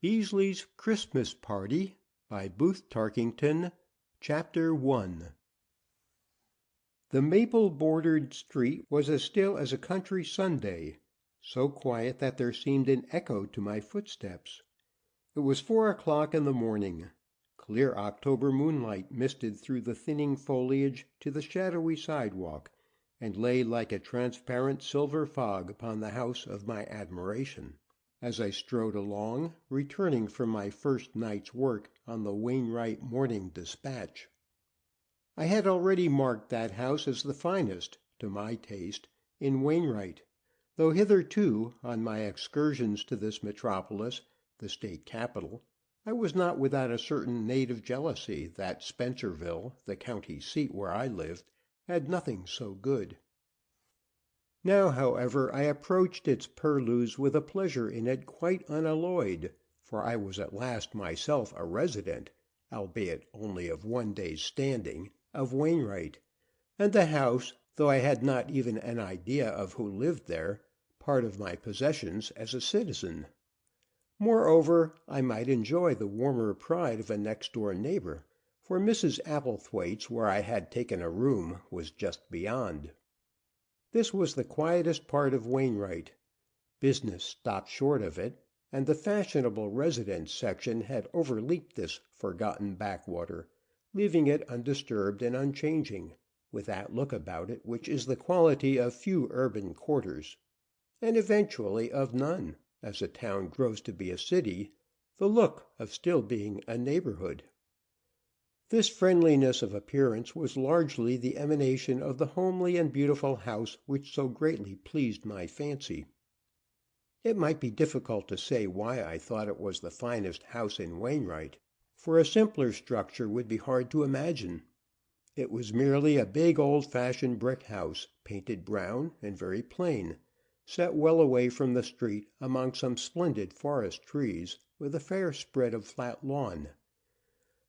Beasley's Christmas Party by Booth Tarkington, Chapter 1. The maple-bordered street was as still as a country Sunday, so quiet that there seemed an echo to my footsteps. It was 4 o'clock in the morning. Clear October moonlight misted through the thinning foliage to the shadowy sidewalk, and lay like a transparent silver fog upon the house of my admiration. As I strode along, returning from my first night's work on the Wainwright Morning Dispatch, I had already marked that house as the finest, to my taste, in Wainwright, though hitherto, on my excursions to this metropolis, the state capital, I was not without a certain native jealousy that Spencerville, the county seat where I lived, had nothing so good. Now, however, I approached its purlieus with a pleasure in it quite unalloyed, for I was at last myself a resident, albeit only of one day's standing, of Wainwright, and the house, though I had not even an idea of who lived there, part of my possessions as a citizen. Moreover, I might enjoy the warmer pride of a next-door neighbor, for Mrs. Applethwaite's, where I had taken a room, was just beyond. This was the quietest part of Wainwright. Business stopped short of it, and the fashionable residence section had overleaped this forgotten backwater, leaving it undisturbed and unchanging, with that look about it which is the quality of few urban quarters, and eventually of none, as a town grows to be a city, the look of still being a neighborhood. This friendliness of appearance was largely the emanation of the homely and beautiful house which so greatly pleased my fancy. It might be difficult to say why I thought it was the finest house in Wainwright, for a simpler structure would be hard to imagine. It was merely a big old-fashioned brick house, painted brown and very plain, set well away from the street among some splendid forest trees, with a fair spread of flat lawn.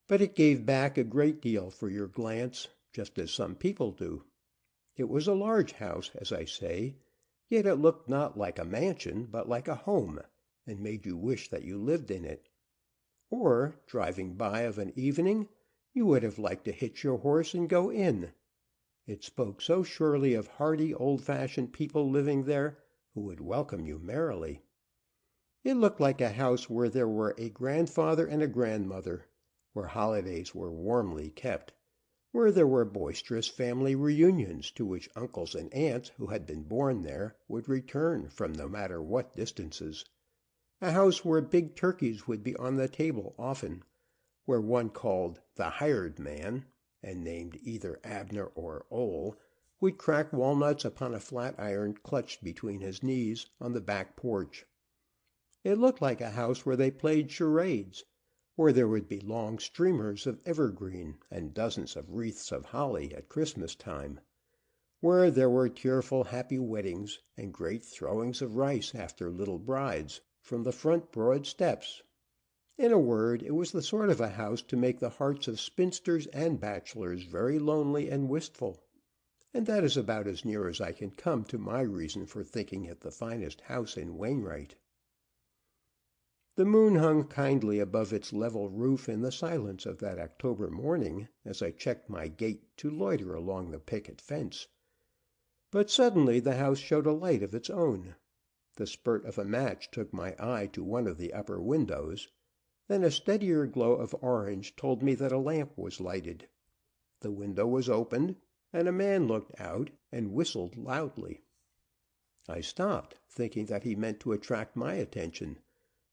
But it gave back a great deal for your glance, just as some people do. It was a large house, as I say, yet it looked not like a mansion, but like a home, and made you wish that you lived in it. Or, driving by of an evening, you would have liked to hitch your horse and go in. It spoke so surely of hearty, old-fashioned people living there, who would welcome you merrily. It looked like a house where there were a grandfather and a grandmother, where holidays were warmly kept, where there were boisterous family reunions to which uncles and aunts who had been born there would return from no matter what distances, a house where big turkeys would be on the table often, where one called the hired man, and named either Abner or Ole, would crack walnuts upon a flat iron clutched between his knees on the back porch. It looked like a house where they played charades, where there would be long streamers of evergreen and dozens of wreaths of holly at Christmas time, where there were tearful happy weddings and great throwings of rice after little brides from the front broad steps. In a word, it was the sort of a house to make the hearts of spinsters and bachelors very lonely and wistful, and that is about as near as I can come to my reason for thinking it the finest house in Wainwright. The moon hung kindly above its level roof in the silence of that October morning as I checked my gait to loiter along the picket fence. But suddenly the house showed a light of its own. The spurt of a match took my eye to one of the upper windows. Then a steadier glow of orange told me that a lamp was lighted. The window was opened, and a man looked out and whistled loudly. I stopped, thinking that he meant to attract my attention,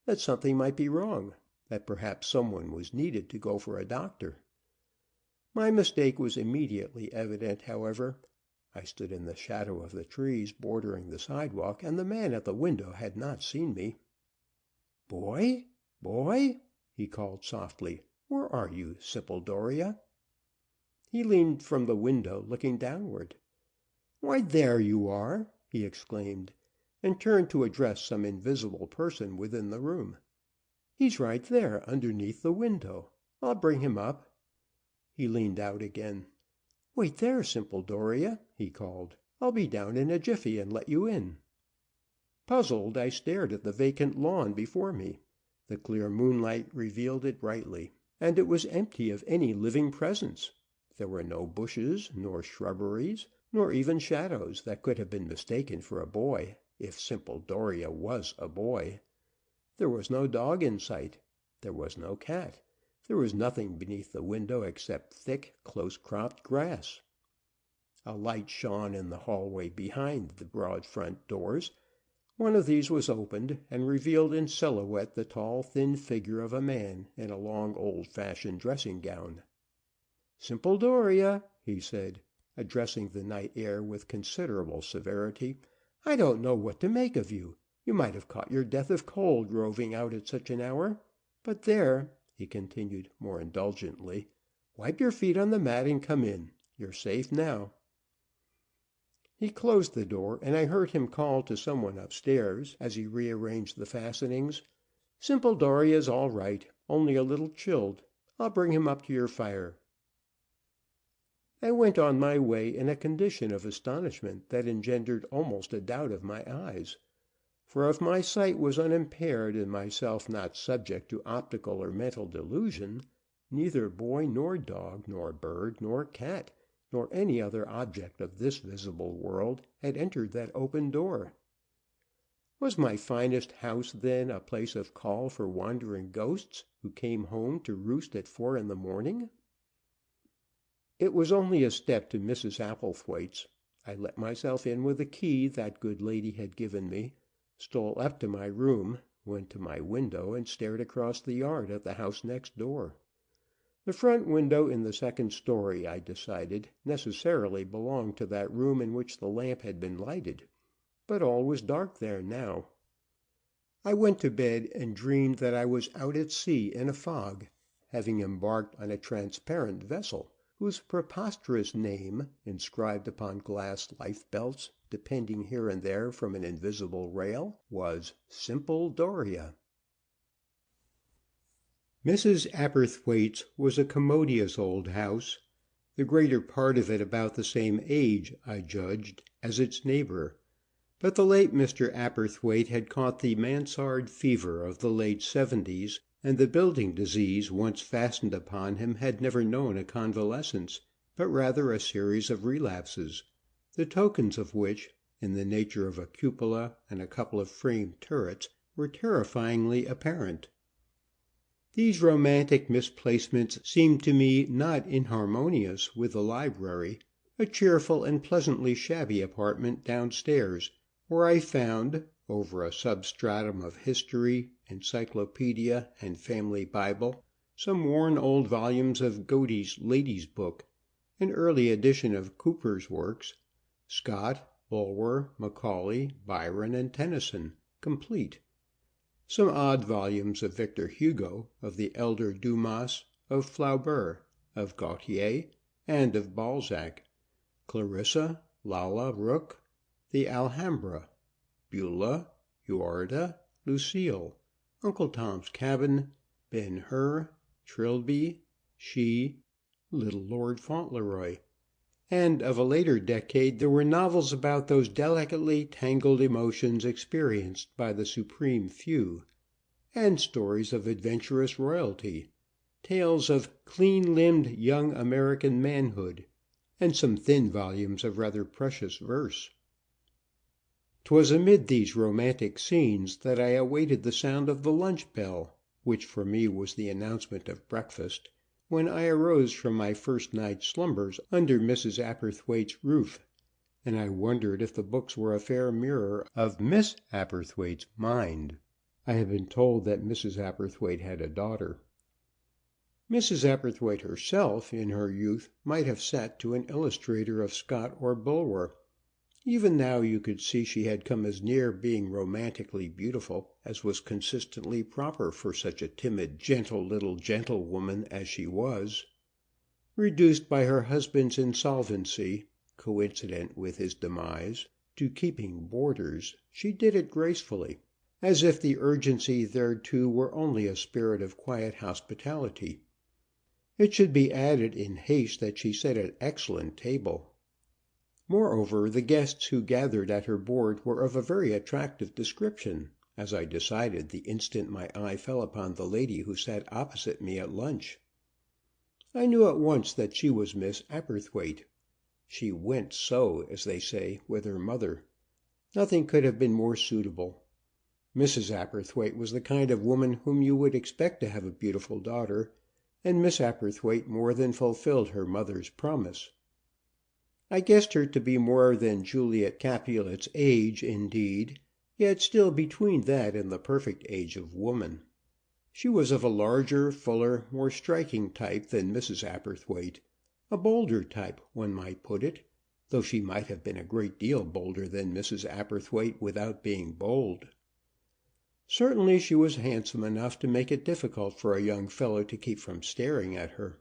that something might be wrong, that perhaps someone was needed to go for a doctor. My mistake was immediately evident, however. I stood in the shadow of the trees bordering the sidewalk, and the man at the window had not seen me. "Boy, boy," he called softly, "where are you, Sympathize?" He leaned from the window, looking downward. "Why, there you are!" he exclaimed, and turned to address some invisible person within the room. "He's right there underneath the window. I'll bring him up." He leaned out again. "Wait there, Sympathize," he called. "I'll be down in a jiffy and let you in." Puzzled, I stared at the vacant lawn before me. The clear moonlight revealed it brightly, and it was empty of any living presence. There were no bushes, nor shrubberies, nor even shadows that could have been mistaken for a boy, if simple Doria was a boy. There was no dog in sight. There was no cat. There was nothing beneath the window except thick, close-cropped grass. A light shone in the hallway behind the broad front doors. One of these was opened, and revealed in silhouette the tall, thin figure of a man in a long, old-fashioned dressing gown. "Simple Doria," he said, addressing the night air with considerable severity, "I don't know what to make of you. You might have caught your death of cold roving out at such an hour. But there," he continued more indulgently, "wipe your feet on the mat and come in. You're safe now." He closed the door, and I heard him call to someone upstairs, as he rearranged the fastenings, "Simple Doria's all right, only a little chilled. I'll bring him up to your fire." I went on my way in a condition of astonishment that engendered almost a doubt of my eyes. For if my sight was unimpaired and myself not subject to optical or mental delusion, neither boy nor dog nor bird nor cat nor any other object of this visible world had entered that open door. Was my finest house, then, a place of call for wandering ghosts who came home to roost at 4 a.m? It was only a step to Mrs. Applethwaite's. I let myself in with the key that good lady had given me, stole up to my room, went to my window, and stared across the yard at the house next door. The front window in the second story, I decided, necessarily belonged to that room in which the lamp had been lighted, but all was dark there now. I went to bed and dreamed that I was out at sea in a fog, having embarked on a transparent vessel, whose preposterous name, inscribed upon glass life-belts depending here and there from an invisible rail, was Simple Doria. Mrs. Aberthwaite's was a commodious old house, the greater part of it about the same age, I judged, as its neighbor, but the late Mr. Aberthwaite had caught the mansard fever of the late 70s, and the building disease once fastened upon him had never known a convalescence, but rather a series of relapses, the tokens of which, in the nature of a cupola and a couple of framed turrets, were terrifyingly apparent. These romantic misplacements seemed to me not inharmonious with the library, a cheerful and pleasantly shabby apartment downstairs, where I found, over a substratum of history, encyclopedia, and family Bible, some worn old volumes of Godey's Lady's Book, an early edition of Cooper's works, Scott, Bulwer, Macaulay, Byron, and Tennyson, complete, some odd volumes of Victor Hugo, of the elder Dumas, of Flaubert, of Gautier, and of Balzac, Clarissa, Lalla Rookh, the Alhambra, Beulah, Uorda, Lucille, Uncle Tom's Cabin, Ben-Hur, Trilby, She, Little Lord Fauntleroy, and of a later decade there were novels about those delicately tangled emotions experienced by the supreme few, and stories of adventurous royalty, tales of clean-limbed young American manhood, and some thin volumes of rather precious verse. 'Twas amid these romantic scenes that I awaited the sound of the lunch bell, which for me was the announcement of breakfast, when I arose from my first night's slumbers under Mrs. Aberthwaite's roof, and I wondered if the books were a fair mirror of Miss Aberthwaite's mind. I had been told that Mrs. Aberthwaite had a daughter. Mrs. Aberthwaite herself, in her youth, might have sat to an illustrator of Scott or Bulwer. Even now you could see she had come as near being romantically beautiful as was consistently proper for such a timid, gentle little gentlewoman as she was. Reduced by her husband's insolvency, coincident with his demise, to keeping boarders, she did it gracefully, as if the urgency thereto were only a spirit of quiet hospitality. It should be added in haste that she set an excellent table. Moreover, the guests who gathered at her board were of a very attractive description, as I decided the instant my eye fell upon the lady who sat opposite me at lunch. I knew at once that she was Miss Aberthwaite. She "went so," as they say, with her mother. Nothing could have been more suitable. Mrs. Aberthwaite was the kind of woman whom you would expect to have a beautiful daughter, and Miss Aberthwaite more than fulfilled her mother's promise. I guessed her to be more than Juliet Capulet's age, indeed, yet still between that and the perfect age of woman. She was of a larger, fuller, more striking type than Mrs. Aberthwaite, a bolder type, one might put it, though she might have been a great deal bolder than Mrs. Aberthwaite without being bold. Certainly she was handsome enough to make it difficult for a young fellow to keep from staring at her.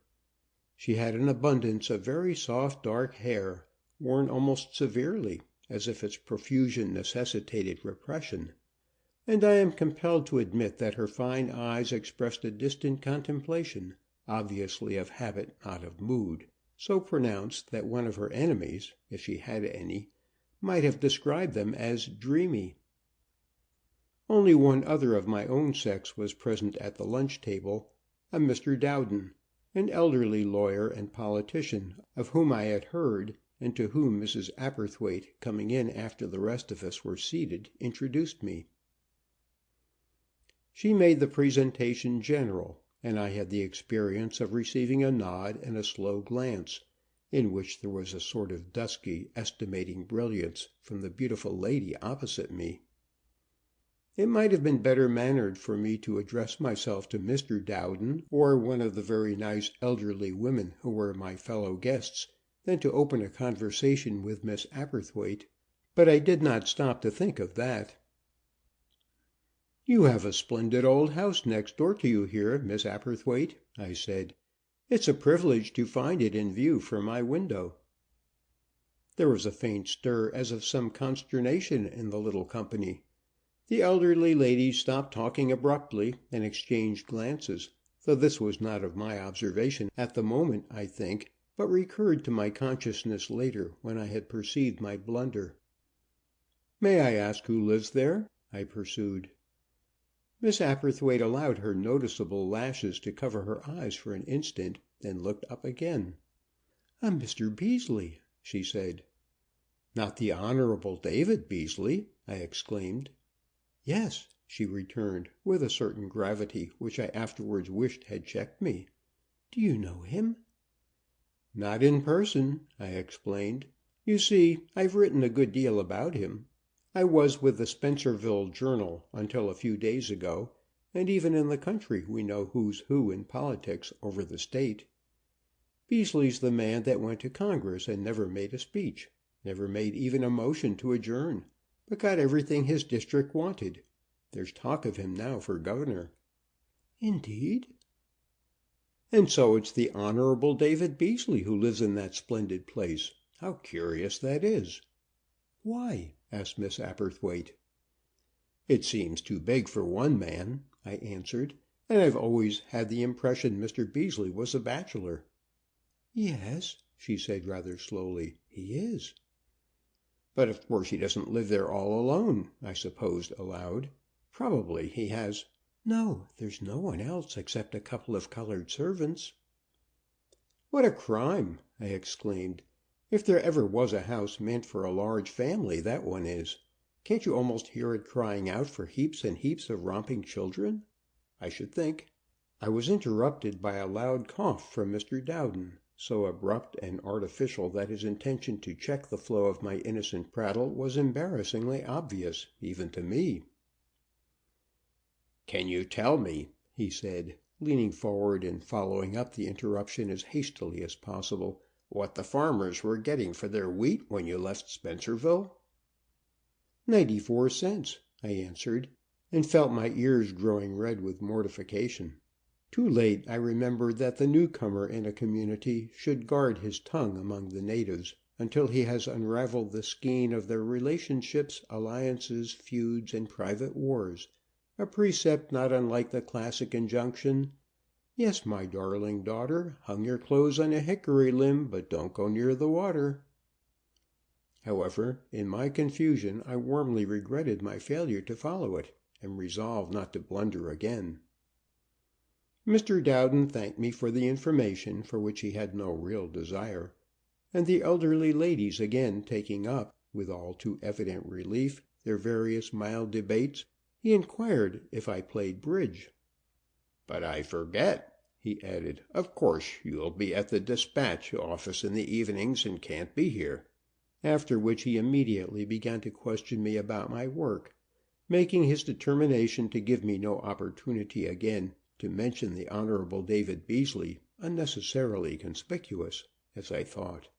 She had an abundance of very soft dark hair, worn almost severely, as if its profusion necessitated repression, and I am compelled to admit that her fine eyes expressed a distant contemplation, obviously of habit, not of mood, so pronounced that one of her enemies, if she had any, might have described them as dreamy. Only one other of my own sex was present at the lunch table, a Mr. Dowden, an elderly lawyer and politician, of whom I had heard, and to whom Mrs. Aberthwaite, coming in after the rest of us were seated, introduced me. She made the presentation general, and I had the experience of receiving a nod and a slow glance, in which there was a sort of dusky, estimating brilliance from the beautiful lady opposite me. It might have been better mannered for me to address myself to Mr. Dowden, or one of the very nice elderly women who were my fellow guests, than to open a conversation with Miss Aberthwaite, but I did not stop to think of that. "You have a splendid old house next door to you here, Miss Aberthwaite," I said. "It's a privilege to find it in view from my window." There was a faint stir as of some consternation in the little company. The elderly ladies stopped talking abruptly, and exchanged glances, though this was not of my observation at the moment, I think, but recurred to my consciousness later, when I had perceived my blunder. "May I ask who lives there?" I pursued. Miss Aberthwaite allowed her noticeable lashes to cover her eyes for an instant, then looked up again. "A Mr. Beasley," she said. "Not the Honorable David Beasley?" I exclaimed. "Yes," she returned, with a certain gravity which I afterwards wished had checked me. "Do you know him?" "Not in person," I explained. "You see, I've written a good deal about him. I was with the Spencerville Journal until a few days ago, and even in the country we know who's who in politics over the state. Beasley's the man that went to Congress and never made a speech, never made even a motion to adjourn, but got everything his district wanted. There's talk of him now for governor." "Indeed?" "And so it's the Honorable David Beasley who lives in that splendid place. How curious that is." "Why?" asked Miss Aberthwaite. "It seems too big for one man," I answered, "and I've always had the impression Mr. Beasley was a bachelor." "Yes," she said rather slowly, "he is." "But of course he doesn't live there all alone," I supposed aloud. "Probably he has—" "No, there's no one else except a couple of colored servants." "What a crime!" I exclaimed. "If there ever was a house meant for a large family, that one is. Can't you almost hear it crying out for heaps and heaps of romping children? I should think—" I was interrupted by a loud cough from Mr. Dowden, so abrupt and artificial that his intention to check the flow of my innocent prattle was embarrassingly obvious, even to me. "Can you tell me," he said, leaning forward and following up the interruption as hastily as possible, "what the farmers were getting for their wheat when you left Spencerville?" 94 cents, I answered, and felt my ears growing red with mortification. Too late I remembered that the newcomer in a community should guard his tongue among the natives until he has unraveled the skein of their relationships, alliances, feuds, and private wars, a precept not unlike the classic injunction, "Yes, my darling daughter, hung your clothes on a hickory limb, but don't go near the water." However, in my confusion I warmly regretted my failure to follow it, and resolved not to blunder again. Mr. Dowden thanked me for the information, for which he had no real desire, and the elderly ladies again taking up, with all too evident relief, their various mild debates, he inquired if I played bridge. "But I forget," he added, "of course you'll be at the Dispatch office in the evenings and can't be here." After which he immediately began to question me about my work, making his determination to give me no opportunity again to mention the Honorable David Beasley unnecessarily conspicuous, as I thought.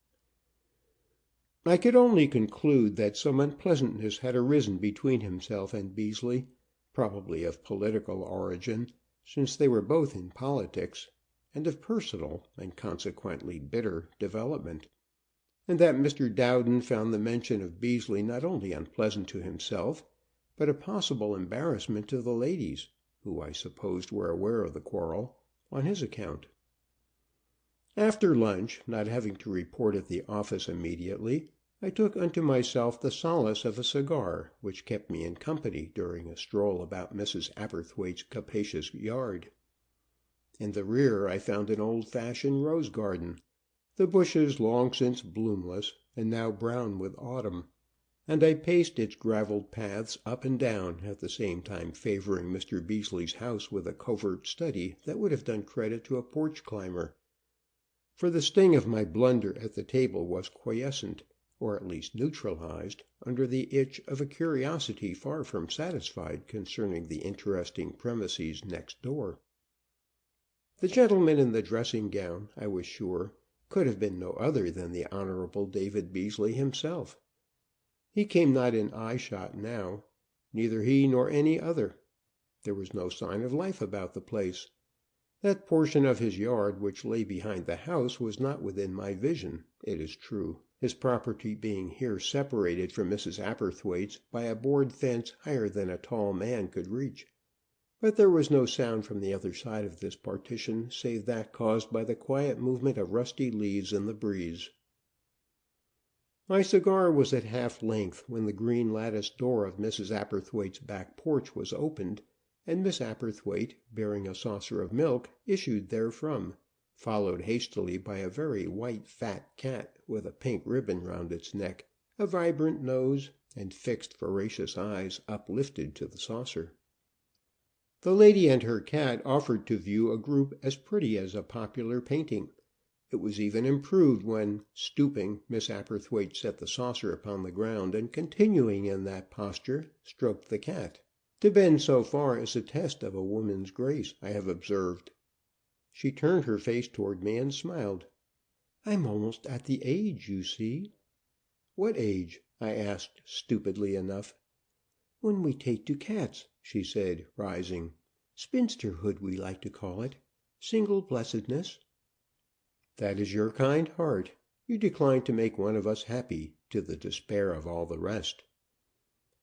I could only conclude that some unpleasantness had arisen between himself and Beasley, probably of political origin, since they were both in politics, and of personal, and consequently bitter, development, and that Mr. Dowden found the mention of Beasley not only unpleasant to himself, but a possible embarrassment to the ladies, who I supposed were aware of the quarrel, on his account. After lunch, not having to report at the office immediately, I took unto myself the solace of a cigar, which kept me in company during a stroll about Mrs. Aberthwaite's capacious yard. In the rear I found an old-fashioned rose garden, the bushes long since bloomless, and now brown with autumn, and I paced its gravelled paths up and down, at the same time favoring Mr. Beasley's house with a covert study that would have done credit to a porch climber, for the sting of my blunder at the table was quiescent, or at least neutralized, under the itch of a curiosity far from satisfied concerning the interesting premises next door. The gentleman in the dressing gown, I was sure, could have been no other than the Honorable David Beasley himself. He came not in eye-shot now, neither he nor any other. There was no sign of life about the place. That portion of his yard which lay behind the house was not within my vision, it is true, his property being here separated from Mrs. Aberthwaite's by a board fence higher than a tall man could reach. But there was no sound from the other side of this partition save that caused by the quiet movement of rusty leaves in the breeze. My cigar was at half length when the green latticed door of Mrs. Aberthwaite's back porch was opened, and Miss Aberthwaite, bearing a saucer of milk, issued therefrom, followed hastily by a very white fat cat with a pink ribbon round its neck, a vibrant nose, and fixed voracious eyes uplifted to the saucer. The lady and her cat offered to view a group as pretty as a popular painting. It was even improved when, stooping, Miss Aberthwaite set the saucer upon the ground, and continuing in that posture, stroked the cat. To bend so far is a test of a woman's grace, I have observed. She turned her face toward me and smiled. "I'm almost at the age, you see." "What age?" I asked, stupidly enough. "When we take to cats," she said, rising. "Spinsterhood, we like to call it. Single blessedness." "That is your kind heart. You decline to make one of us happy, to the despair of all the rest."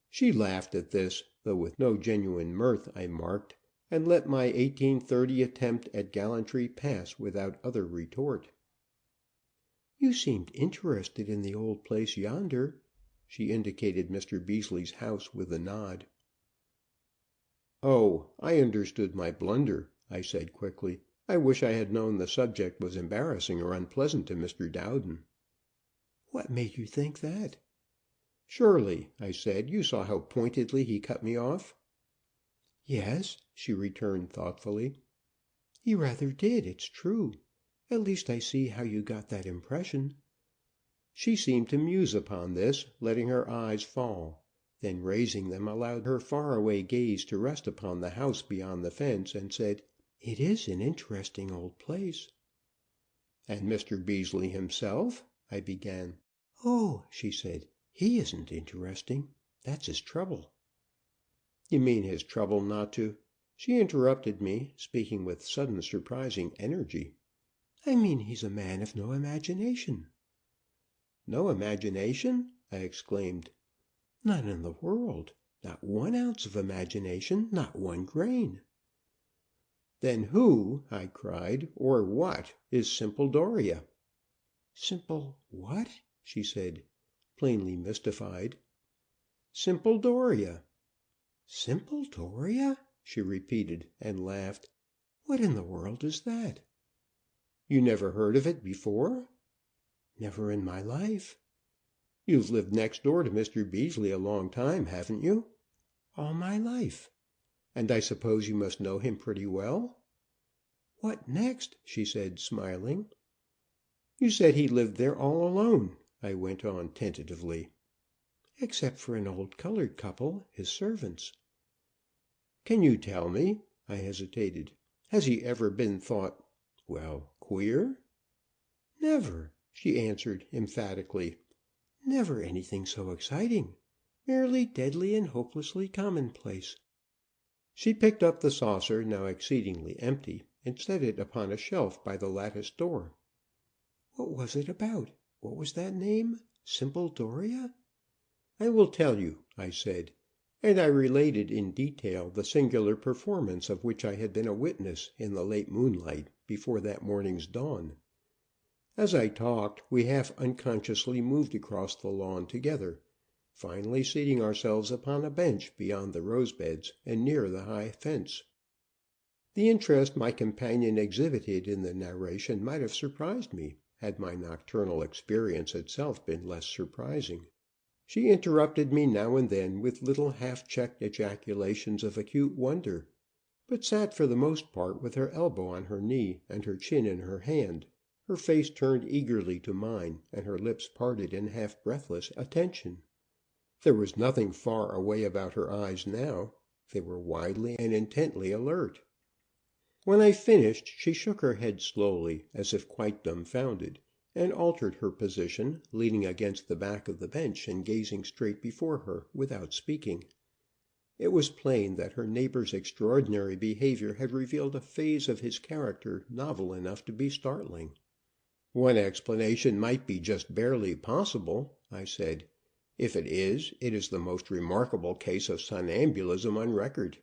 She laughed at this, though with no genuine mirth, I marked, and let my 1830 attempt at gallantry pass without other retort. "You seemed interested in the old place yonder." She indicated Mr. Beasley's house with a nod. "Oh, I understood my blunder," I said quickly. "I wish I had known the subject was embarrassing or unpleasant to Mr. Dowden." "What made you think that?" "Surely," I said, "you saw how pointedly he cut me off." "Yes," she returned thoughtfully. "He rather did, it's true. At least I see how you got that impression." She seemed to muse upon this, letting her eyes fall, then raising them allowed her far-away gaze to rest upon the house beyond the fence, and said, "It is an interesting old place." "And Mr. Beasley himself?" I began. "Oh," she said, "he isn't interesting. That's his trouble." "You mean his trouble not to—" She interrupted me, speaking with sudden surprising energy. "I mean he's a man of no imagination." "No imagination?" I exclaimed. "None in the world. Not 1 ounce of imagination, not 1 grain." "Then who," I cried, "or what is Simple Doria?" "Simple what?" she said, plainly mystified. "Simple Doria." Simple Doria? She repeated, and laughed. What in the world is that? You never heard of it before? Never in my life. You've lived next door to Mr. Beasley a long time, haven't you? All my life. And I suppose you must know him pretty well? What next? She said, smiling. You said he lived there all alone, I went on tentatively. Except for an old colored couple, his servants. Can you tell me? I hesitated. Has he ever been thought, well, queer? Never, she answered emphatically. Never anything so exciting. Merely deadly and hopelessly commonplace. She picked up the saucer, now exceedingly empty, and set it upon a shelf by the lattice door. What was it about? What was that name? Simple Doria? I will tell you, I said, and I related in detail the singular performance of which I had been a witness in the late moonlight before that morning's dawn. As I talked, we half unconsciously moved across the lawn together, finally seating ourselves upon a bench beyond the rose beds and near the high fence. The interest my companion exhibited in the narration might have surprised me, had my nocturnal experience itself been less surprising. She interrupted me now and then with little half-checked ejaculations of acute wonder, but sat for the most part with her elbow on her knee and her chin in her hand, her face turned eagerly to mine and her lips parted in half-breathless attention. There was nothing far away about her eyes now. They were widely and intently alert. When I finished, she shook her head slowly, as if quite dumbfounded, and altered her position, leaning against the back of the bench and gazing straight before her without speaking. It was plain that her neighbor's extraordinary behavior had revealed a phase of his character novel enough to be startling. One explanation might be just barely possible, I said. If it is the most remarkable case of somnambulism on record.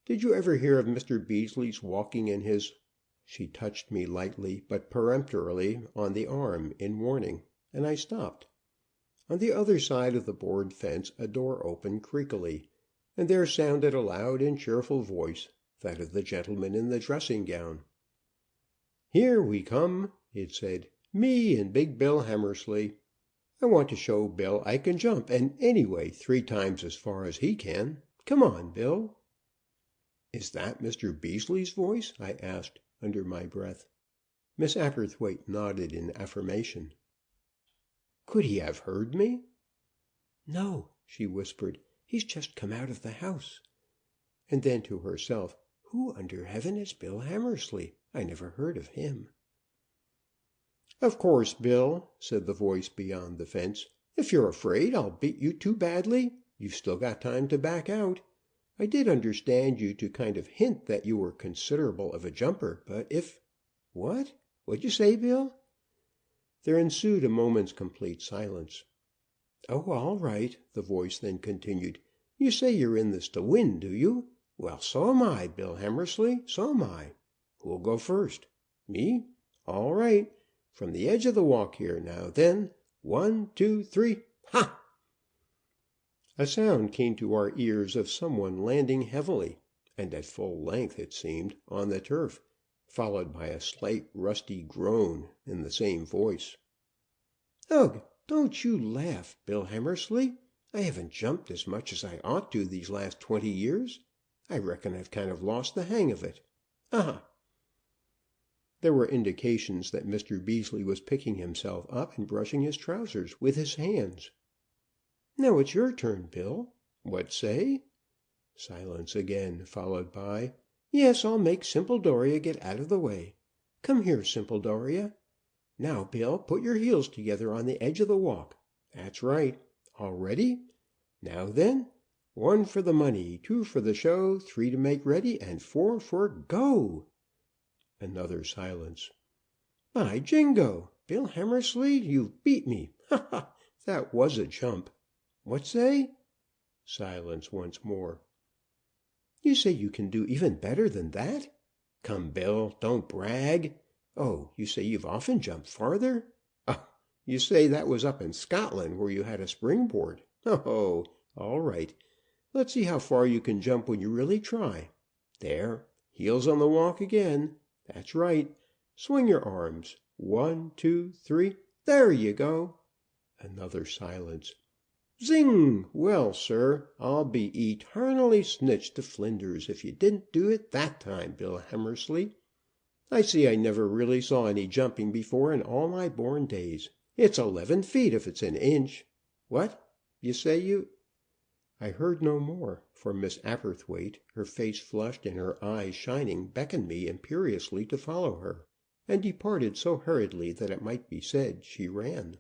Did you ever hear of Mr. Beasley's walking in his... She touched me lightly but peremptorily on the arm in warning, and I stopped. On the other side of the board fence a door opened creakily, and there sounded a loud and cheerful voice, that of the gentleman in the dressing gown. "Here we come," it said. "Me and Big Bill Hammersley. I want to show Bill I can jump, and anyway 3 times as far as he can. Come on, Bill." "Is that Mr. Beasley's voice?" I asked, under my breath. Miss Apperthwaite nodded in affirmation. "Could he have heard me?" "No," she whispered. "He's just come out of the house." And then to herself, "Who under heaven is Bill Hammersley? I never heard of him." "Of course, Bill," said the voice beyond the fence, "if you're afraid I'll beat you too badly, you've still got time to back out. I did understand you to kind of hint that you were considerable of a jumper, but if... What? What'd you say, Bill?" There ensued a moment's complete silence. "Oh, all right," the voice then continued. "You say you're in this to win, do you? Well, so am I, Bill Hammersley, so am I. Who'll go first? Me? All right. From the edge of the walk here, now then. 1, 2, 3, ha!" A sound came to our ears of someone landing heavily, and at full length, it seemed, on the turf, followed by a slight rusty groan in the same voice. "Ugh! Don't you laugh, Bill Hammersley. I haven't jumped as much as I ought to these last 20 years. I reckon I've kind of lost the hang of it. Aha!" There were indications that Mr. Beasley was picking himself up and brushing his trousers with his hands. "Now it's your turn, Bill." "What say?" Silence again, followed by, "Yes, I'll make Simple Doria get out of the way. Come here, Simple Doria. Now, Bill, put your heels together on the edge of the walk. That's right. All ready? Now then, 1 for the money, 2 for the show, 3 to make ready, and 4 for go." Another silence. "By jingo! Bill Hammersley, you've beat me. Ha, ha! That was a jump. What say?" Silence once more. "You say you can do even better than that? Come, Bill, don't brag. Oh, you say you've often jumped farther? Oh, you say that was up in Scotland where you had a springboard. Oh, all right. Let's see how far you can jump when you really try. There, heels on the walk again. That's right. Swing your arms. 1, 2, 3. There you go." Another silence. "Zing! Well, sir, I'll be eternally snitched to flinders if you didn't do it that time, Bill Hammersley. I see I never really saw any jumping before in all my born days. It's 11 feet if it's an inch. What? You say you—" I heard no more, for Miss Aberthwaite, her face flushed and her eyes shining, beckoned me imperiously to follow her, and departed so hurriedly that it might be said she ran.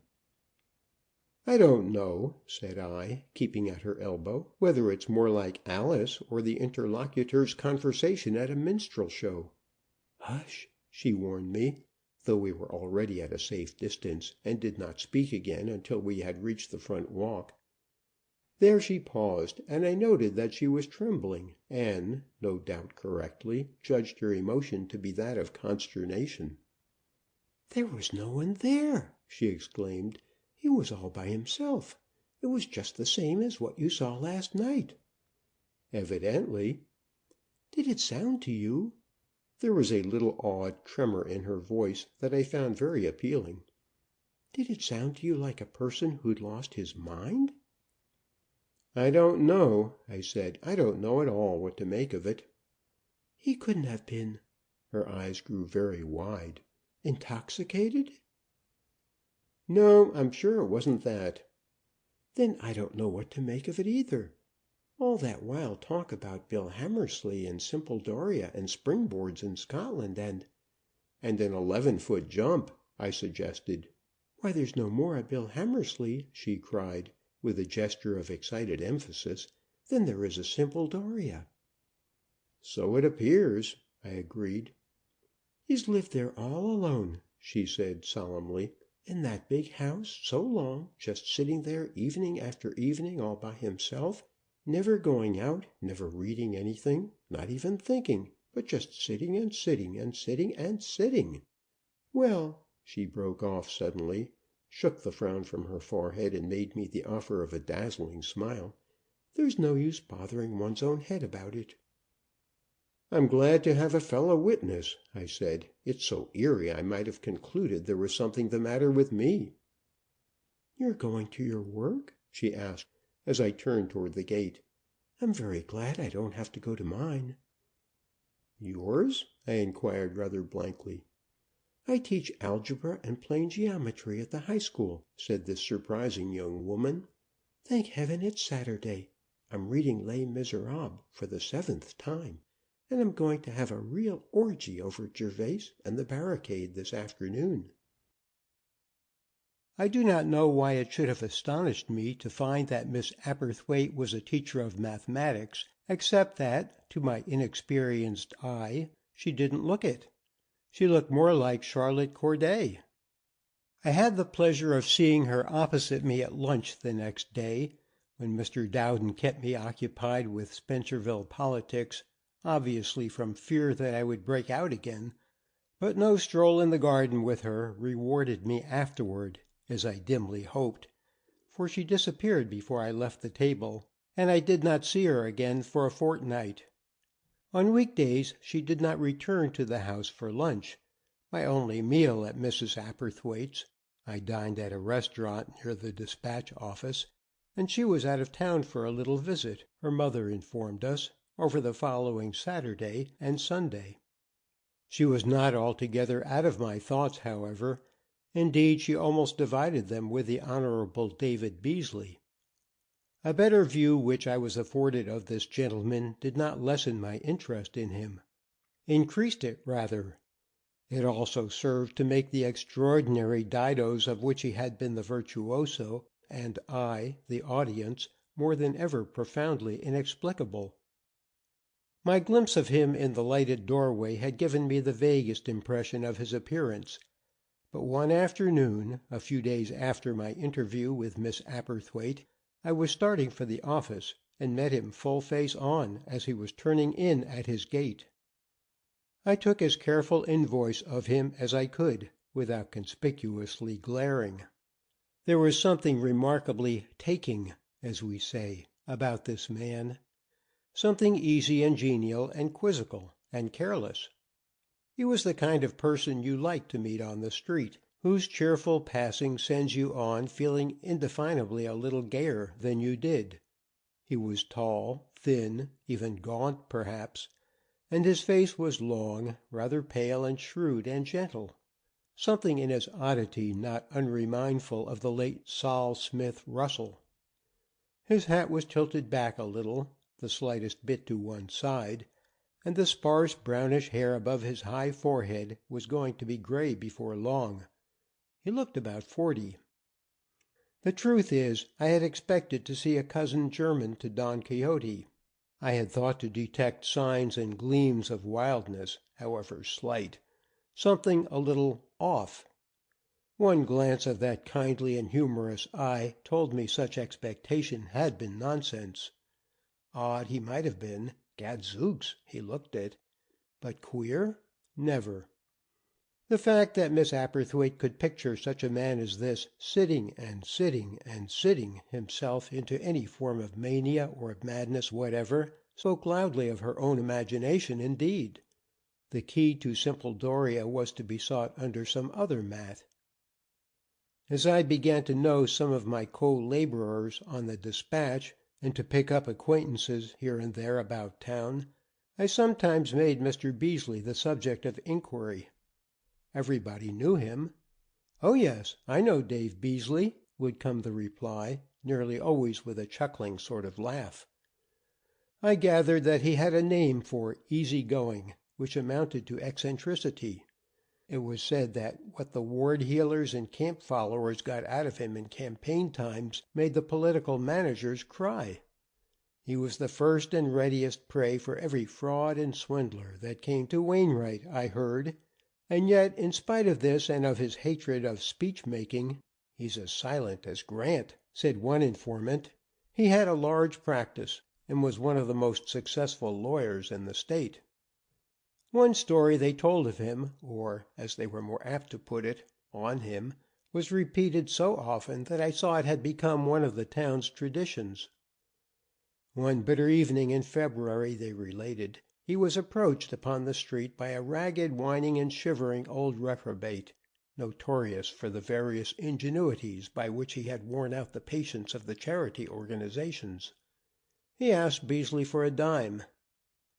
"I don't know," said I, keeping at her elbow, "whether it's more like Alice or the interlocutor's conversation at a minstrel show." "Hush!" she warned me, though we were already at a safe distance, and did not speak again until we had reached the front walk. There she paused, and I noted that she was trembling, and, no doubt correctly, judged her emotion to be that of consternation. "There was no one there!" she exclaimed. "He was all by himself. It was just the same as what you saw last night." "Evidently." "Did it sound to you?" There was a little awed tremor in her voice that I found very appealing. "Did it sound to you like a person who'd lost his mind?" "I don't know," I said. "I don't know at all what to make of it." "He couldn't have been—" her eyes grew very wide. "Intoxicated?" "No, I'm sure it wasn't that." "Then I don't know what to make of it either. All that wild talk about Bill Hammersley and Simple Doria and springboards in Scotland and—" "And an 11-foot jump," I suggested. "Why, there's no more of Bill Hammersley," she cried, with a gesture of excited emphasis, "than there is a Simple Doria." "So it appears," I agreed. "He's lived there all alone," she said solemnly, "in that big house so long, just sitting there evening after evening all by himself, never going out, never reading anything, not even thinking, but just sitting and sitting and sitting and sitting. Well," she broke off suddenly, shook the frown from her forehead, and made me the offer of a dazzling smile, "there's no use bothering one's own head about it." "I'm glad to have a fellow witness," I said. "It's so eerie I might have concluded there was something the matter with me." "You're going to your work?" she asked, as I turned toward the gate. "I'm very glad I don't have to go to mine." "Yours?" I inquired rather blankly. "I teach algebra and plain geometry at the high school," said this surprising young woman. "Thank heaven it's Saturday. I'm reading Les Miserables for the 7th time, and I'm going to have a real orgy over Gervase and the barricade this afternoon." I do not know why it should have astonished me to find that Miss Aberthwaite was a teacher of mathematics, except that, to my inexperienced eye, she didn't look it. She looked more like Charlotte Corday. I had the pleasure of seeing her opposite me at lunch the next day, when Mr. Dowden kept me occupied with Spencerville politics, obviously from fear that I would break out again, but no stroll in the garden with her rewarded me afterward, as I dimly hoped, for she disappeared before I left the table, and I did not see her again for a fortnight. On weekdays she did not return to the house for lunch, my only meal at Mrs. Aberthwaite's. I dined at a restaurant near the dispatch office, and she was out of town for a little visit, her mother informed us, over the following Saturday and Sunday. She was not altogether out of my thoughts, however. Indeed, she almost divided them with the Honorable David Beasley. A better view which I was afforded of this gentleman did not lessen my interest in him, increased it rather. It also served to make the extraordinary didos of which he had been the virtuoso, and I, the audience, more than ever profoundly inexplicable. My glimpse of him in the lighted doorway had given me the vaguest impression of his appearance, but one afternoon, a few days after my interview with Miss Aberthwaite, I was starting for the office, and met him full face on as he was turning in at his gate. I took as careful invoice of him as I could, without conspicuously glaring. There was something remarkably taking, as we say, about this man, something easy and genial and quizzical and careless. He was the kind of person you like to meet on the street, whose cheerful passing sends you on feeling indefinably a little gayer than you did. He was tall, thin, even gaunt, perhaps, and his face was long, rather pale and shrewd and gentle, something in his oddity not unremindful of the late Sol Smith Russell. His hat was tilted back a little, the slightest bit to one side, and the sparse brownish hair above his high forehead was going to be gray before long. He looked about 40. The truth is, I had expected to see a cousin german to Don Quixote. I had thought to detect signs and gleams of wildness, however slight, something a little off. One glance of that kindly and humorous eye told me such expectation had been nonsense. Odd he might have been, gadzooks, he looked it, but queer? Never. The fact that Miss Aberthwaite could picture such a man as this sitting and sitting and sitting himself into any form of mania or madness whatever spoke loudly of her own imagination indeed. The key to simple Doria was to be sought under some other mat. As I began to know some of my co-laborers on the Dispatch, and to pick up acquaintances here and there about town, I sometimes made Mr. Beasley the subject of inquiry. Everybody knew him. "Oh, yes, I know Dave Beasley," would come the reply, nearly always with a chuckling sort of laugh. I gathered that he had a name for easy going, which amounted to eccentricity. It was said that what the ward heelers and camp followers got out of him in campaign times made the political managers cry. He was the first and readiest prey for every fraud and swindler that came to Wainwright, I heard, and yet, in spite of this and of his hatred of speech-making, "He's as silent as Grant," said one informant. He had a large practice, and was one of the most successful lawyers in the state. One story they told of him, or, as they were more apt to put it, on him, was repeated so often that I saw it had become one of the town's traditions. One bitter evening in February, they related, he was approached upon the street by a ragged, whining, and shivering old reprobate, notorious for the various ingenuities by which he had worn out the patience of the charity organizations. He asked Beasley for a dime.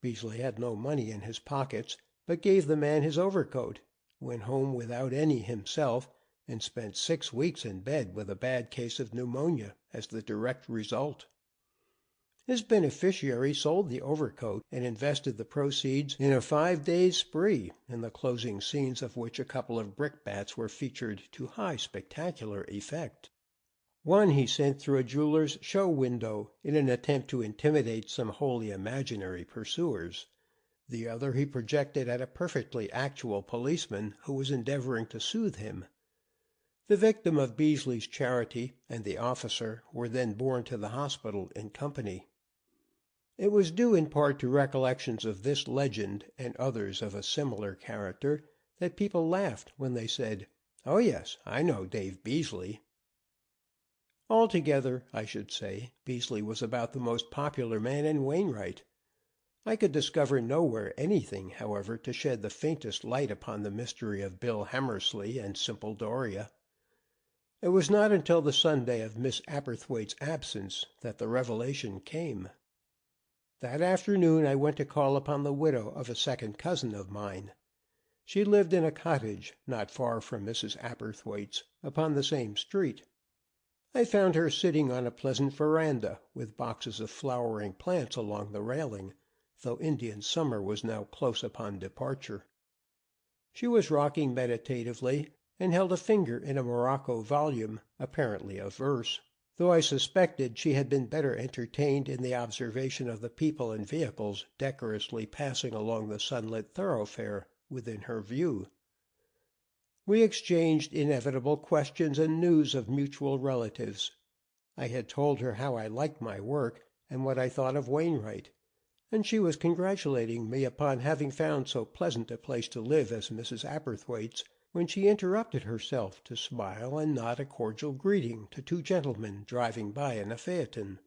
Beasley had no money in his pockets, but gave the man his overcoat, went home without any himself, and spent 6 weeks in bed with a bad case of pneumonia as the direct result. His beneficiary sold the overcoat and invested the proceeds in a 5-days spree, in the closing scenes of which a couple of brickbats were featured to high spectacular effect. One he sent through a jeweler's show window in an attempt to intimidate some wholly imaginary pursuers. The other he projected at a perfectly actual policeman who was endeavoring to soothe him. The victim of Beasley's charity and the officer were then borne to the hospital in company. It was due in part to recollections of this legend and others of a similar character that people laughed when they said, "Oh, yes, I know Dave Beasley." Altogether, I should say, Beasley was about the most popular man in Wainwright. I could discover nowhere anything, however, to shed the faintest light upon the mystery of Bill Hammersley and Simple Doria. It was not until the Sunday of Miss Aberthwaite's absence that the revelation came. That afternoon I went to call upon the widow of a second cousin of mine. She lived in a cottage, not far from Mrs. Aberthwaite's, upon the same street. I found her sitting on a pleasant veranda, with boxes of flowering plants along the railing, though Indian summer was now close upon departure. She was rocking meditatively, and held a finger in a morocco volume, apparently of verse, though I suspected she had been better entertained in the observation of the people and vehicles decorously passing along the sunlit thoroughfare within her view. We exchanged inevitable questions and news of mutual relatives. I had told her how I liked my work, and what I thought of Wainwright, and she was congratulating me upon having found so pleasant a place to live as Mrs. Aberthwaite's, when she interrupted herself to smile and nod a cordial greeting to two gentlemen driving by in a phaeton.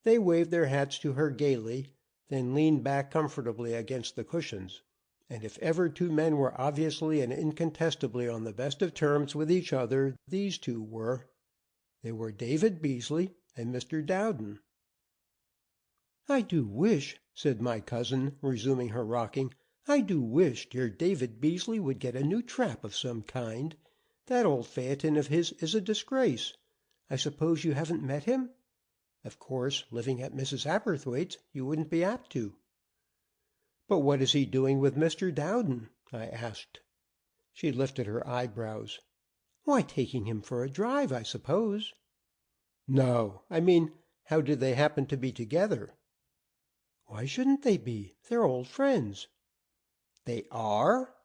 They waved their hats to her gaily, then leaned back comfortably against the cushions. And if ever two men were obviously and incontestably on the best of terms with each other, these two were. They were David Beasley and Mr. Dowden. "I do wish," said my cousin, resuming her rocking, "I do wish dear David Beasley would get a new trap of some kind. That old phaeton of his is a disgrace. I suppose you haven't met him? Of course, living at Mrs. Aberthwaite's, you wouldn't be apt to." "But what is he doing with Mr. Dowden?" I asked. She lifted her eyebrows. "Why, taking him for a drive, I suppose." "No, I mean, how did they happen to be together?" "Why shouldn't they be? They're old friends." "They are?"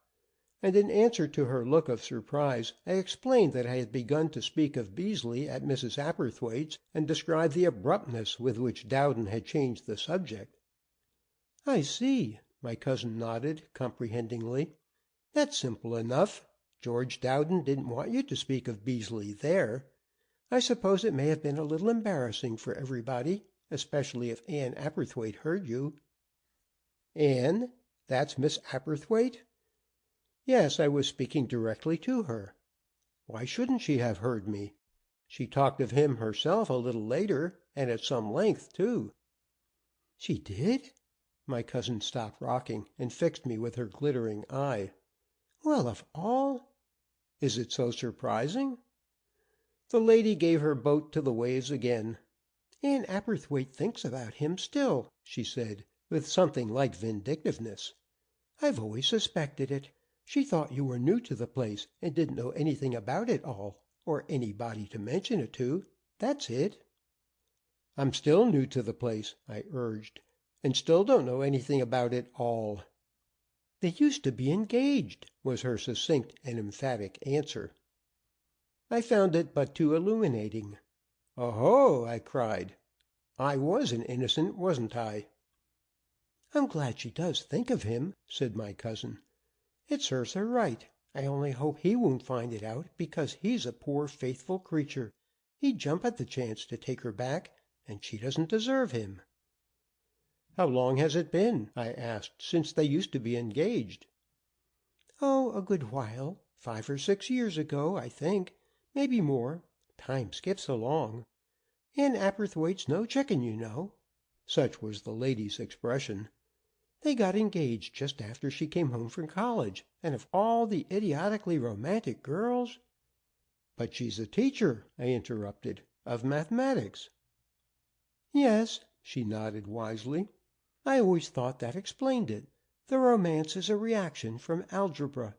And in answer to her look of surprise, I explained that I had begun to speak of Beasley at Mrs. Aberthwaite's, and described the abruptness with which Dowden had changed the subject. "I see," my cousin nodded comprehendingly. "That's simple enough. George Dowden didn't want you to speak of Beasley there. I suppose it may have been a little embarrassing for everybody, especially if Ann Aberthwaite heard you." "Ann? That's Miss Aberthwaite?" "Yes, I was speaking directly to her. Why shouldn't she have heard me? She talked of him herself a little later, and at some length, too." "She did?" My cousin stopped rocking and fixed me with her glittering eye. "Well, of all—" "Is it so surprising?" The lady gave her boat to the waves again. "Ann Aberthwaite thinks about him still," she said, with something like vindictiveness. "I've always suspected it. She thought you were new to the place and didn't know anything about it all, or anybody to mention it to. That's it." "I'm still new to the place," I urged, "and still don't know anything about it all." "They used to be engaged," was her succinct and emphatic answer. I found it but too illuminating. "Oho!" I cried. "I was an innocent, wasn't I?" "I'm glad she does think of him," said my cousin. "It serves her right. I only hope he won't find it out, because he's a poor, faithful creature. He'd jump at the chance to take her back, and she doesn't deserve him." "How long has it been," I asked, "since they used to be engaged?" "Oh, a good while. 5 or 6 years ago, I think. Maybe more. Time skips along. Ann Aberthwaite's no chicken, you know." Such was the lady's expression. "They got engaged just after she came home from college, and of all the idiotically romantic girls—" "But she's a teacher," I interrupted, "of mathematics." "Yes," she nodded wisely. "I always thought that explained it. The romance is a reaction from algebra.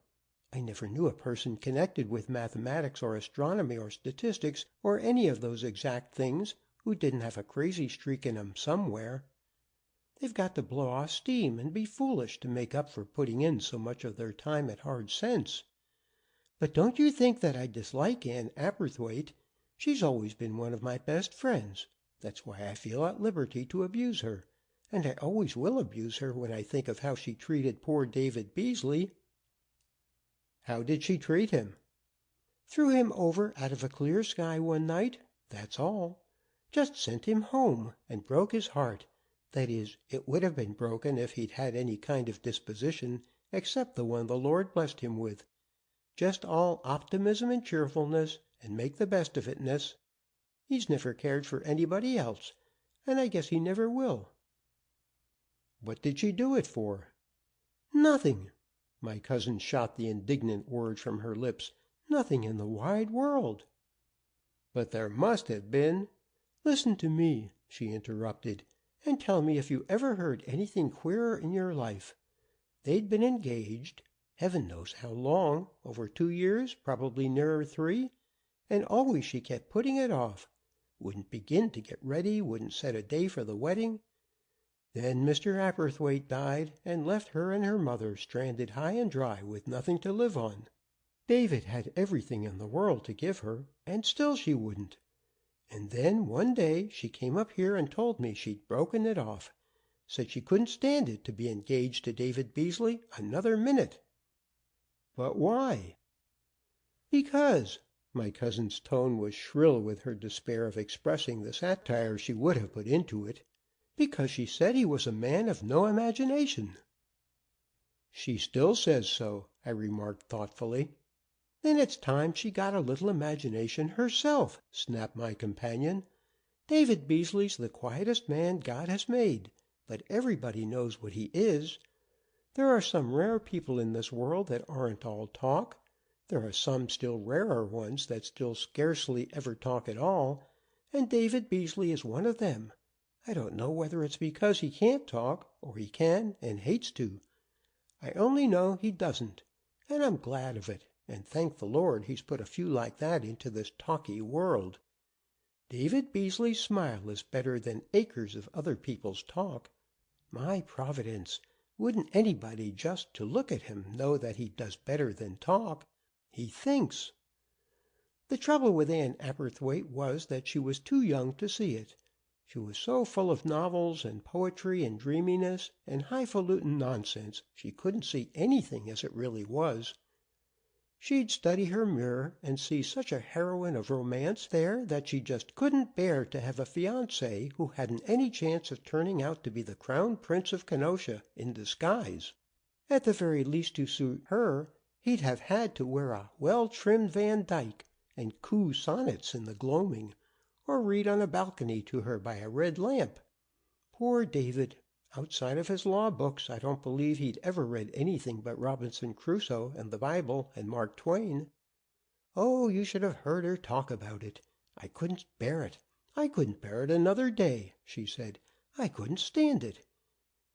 I never knew a person connected with mathematics or astronomy or statistics or any of those exact things who didn't have a crazy streak in 'em somewhere. They've got to blow off steam and be foolish to make up for putting in so much of their time at hard sense. But don't you think that I dislike Ann Aberthwaite. She's always been one of my best friends. That's why I feel at liberty to abuse her, and I always will abuse her when I think of how she treated poor David Beasley." "How did she treat him?" "Threw him over out of a clear sky one night. That's all. Just sent him home, and broke his heart. That is, it would have been broken if he'd had any kind of disposition, except the one the Lord blessed him with. Just all optimism and cheerfulness, and make the best of it-ness. He's never cared for anybody else, and I guess he never will." "What did she do it for?" "Nothing." My cousin shot the indignant word from her lips. "Nothing in the wide world." "But there must have been—" "Listen to me," she interrupted, "and tell me if you ever heard anything queerer in your life. They'd been engaged, heaven knows how long, over 2 years, probably nearer 3, and always she kept putting it off. Wouldn't begin to get ready, wouldn't set a day for the wedding. Then Mr. Aberthwaite died and left her and her mother stranded high and dry with nothing to live on. David had everything in the world to give her, and still she wouldn't. And then one day she came up here and told me she'd broken it off. Said she couldn't stand it to be engaged to David Beasley another minute." "But why?" "Because. My cousin's tone was shrill with her despair of expressing the satire she would have put into it. "Because she said he was a man of no imagination." "She still says so," I remarked thoughtfully. "Then it's time she got a little imagination herself," snapped my companion. "David Beasley's the quietest man God has made, but everybody knows what he is. There are some rare people in this world that aren't all talk. There are some still rarer ones that still scarcely ever talk at all, and David Beasley is one of them. I don't know whether it's because he can't talk, or he can and hates to. I only know he doesn't, and I'm glad of it, and thank the Lord he's put a few like that into this talky world. David Beasley's smile is better than acres of other people's talk. My Providence! Wouldn't anybody just to look at him know that he does better than talk? He thinks." The trouble with Ann Aberthwaite was that she was too young to see it. She was so full of novels and poetry and dreaminess and highfalutin nonsense she couldn't see anything as it really was. She'd study her mirror and see such a heroine of romance there that she just couldn't bear to have a fiancé who hadn't any chance of turning out to be the Crown Prince of Kenosha in disguise. At the very least to suit her, he'd have had to wear a well-trimmed Van Dyke and coo sonnets in the gloaming, or read on a balcony to her by a red lamp. Poor David! Outside of his law books, I don't believe he'd ever read anything but Robinson Crusoe and the Bible and Mark Twain. Oh, you should have heard her talk about it. I couldn't bear it. I couldn't bear it another day, she said. I couldn't stand it.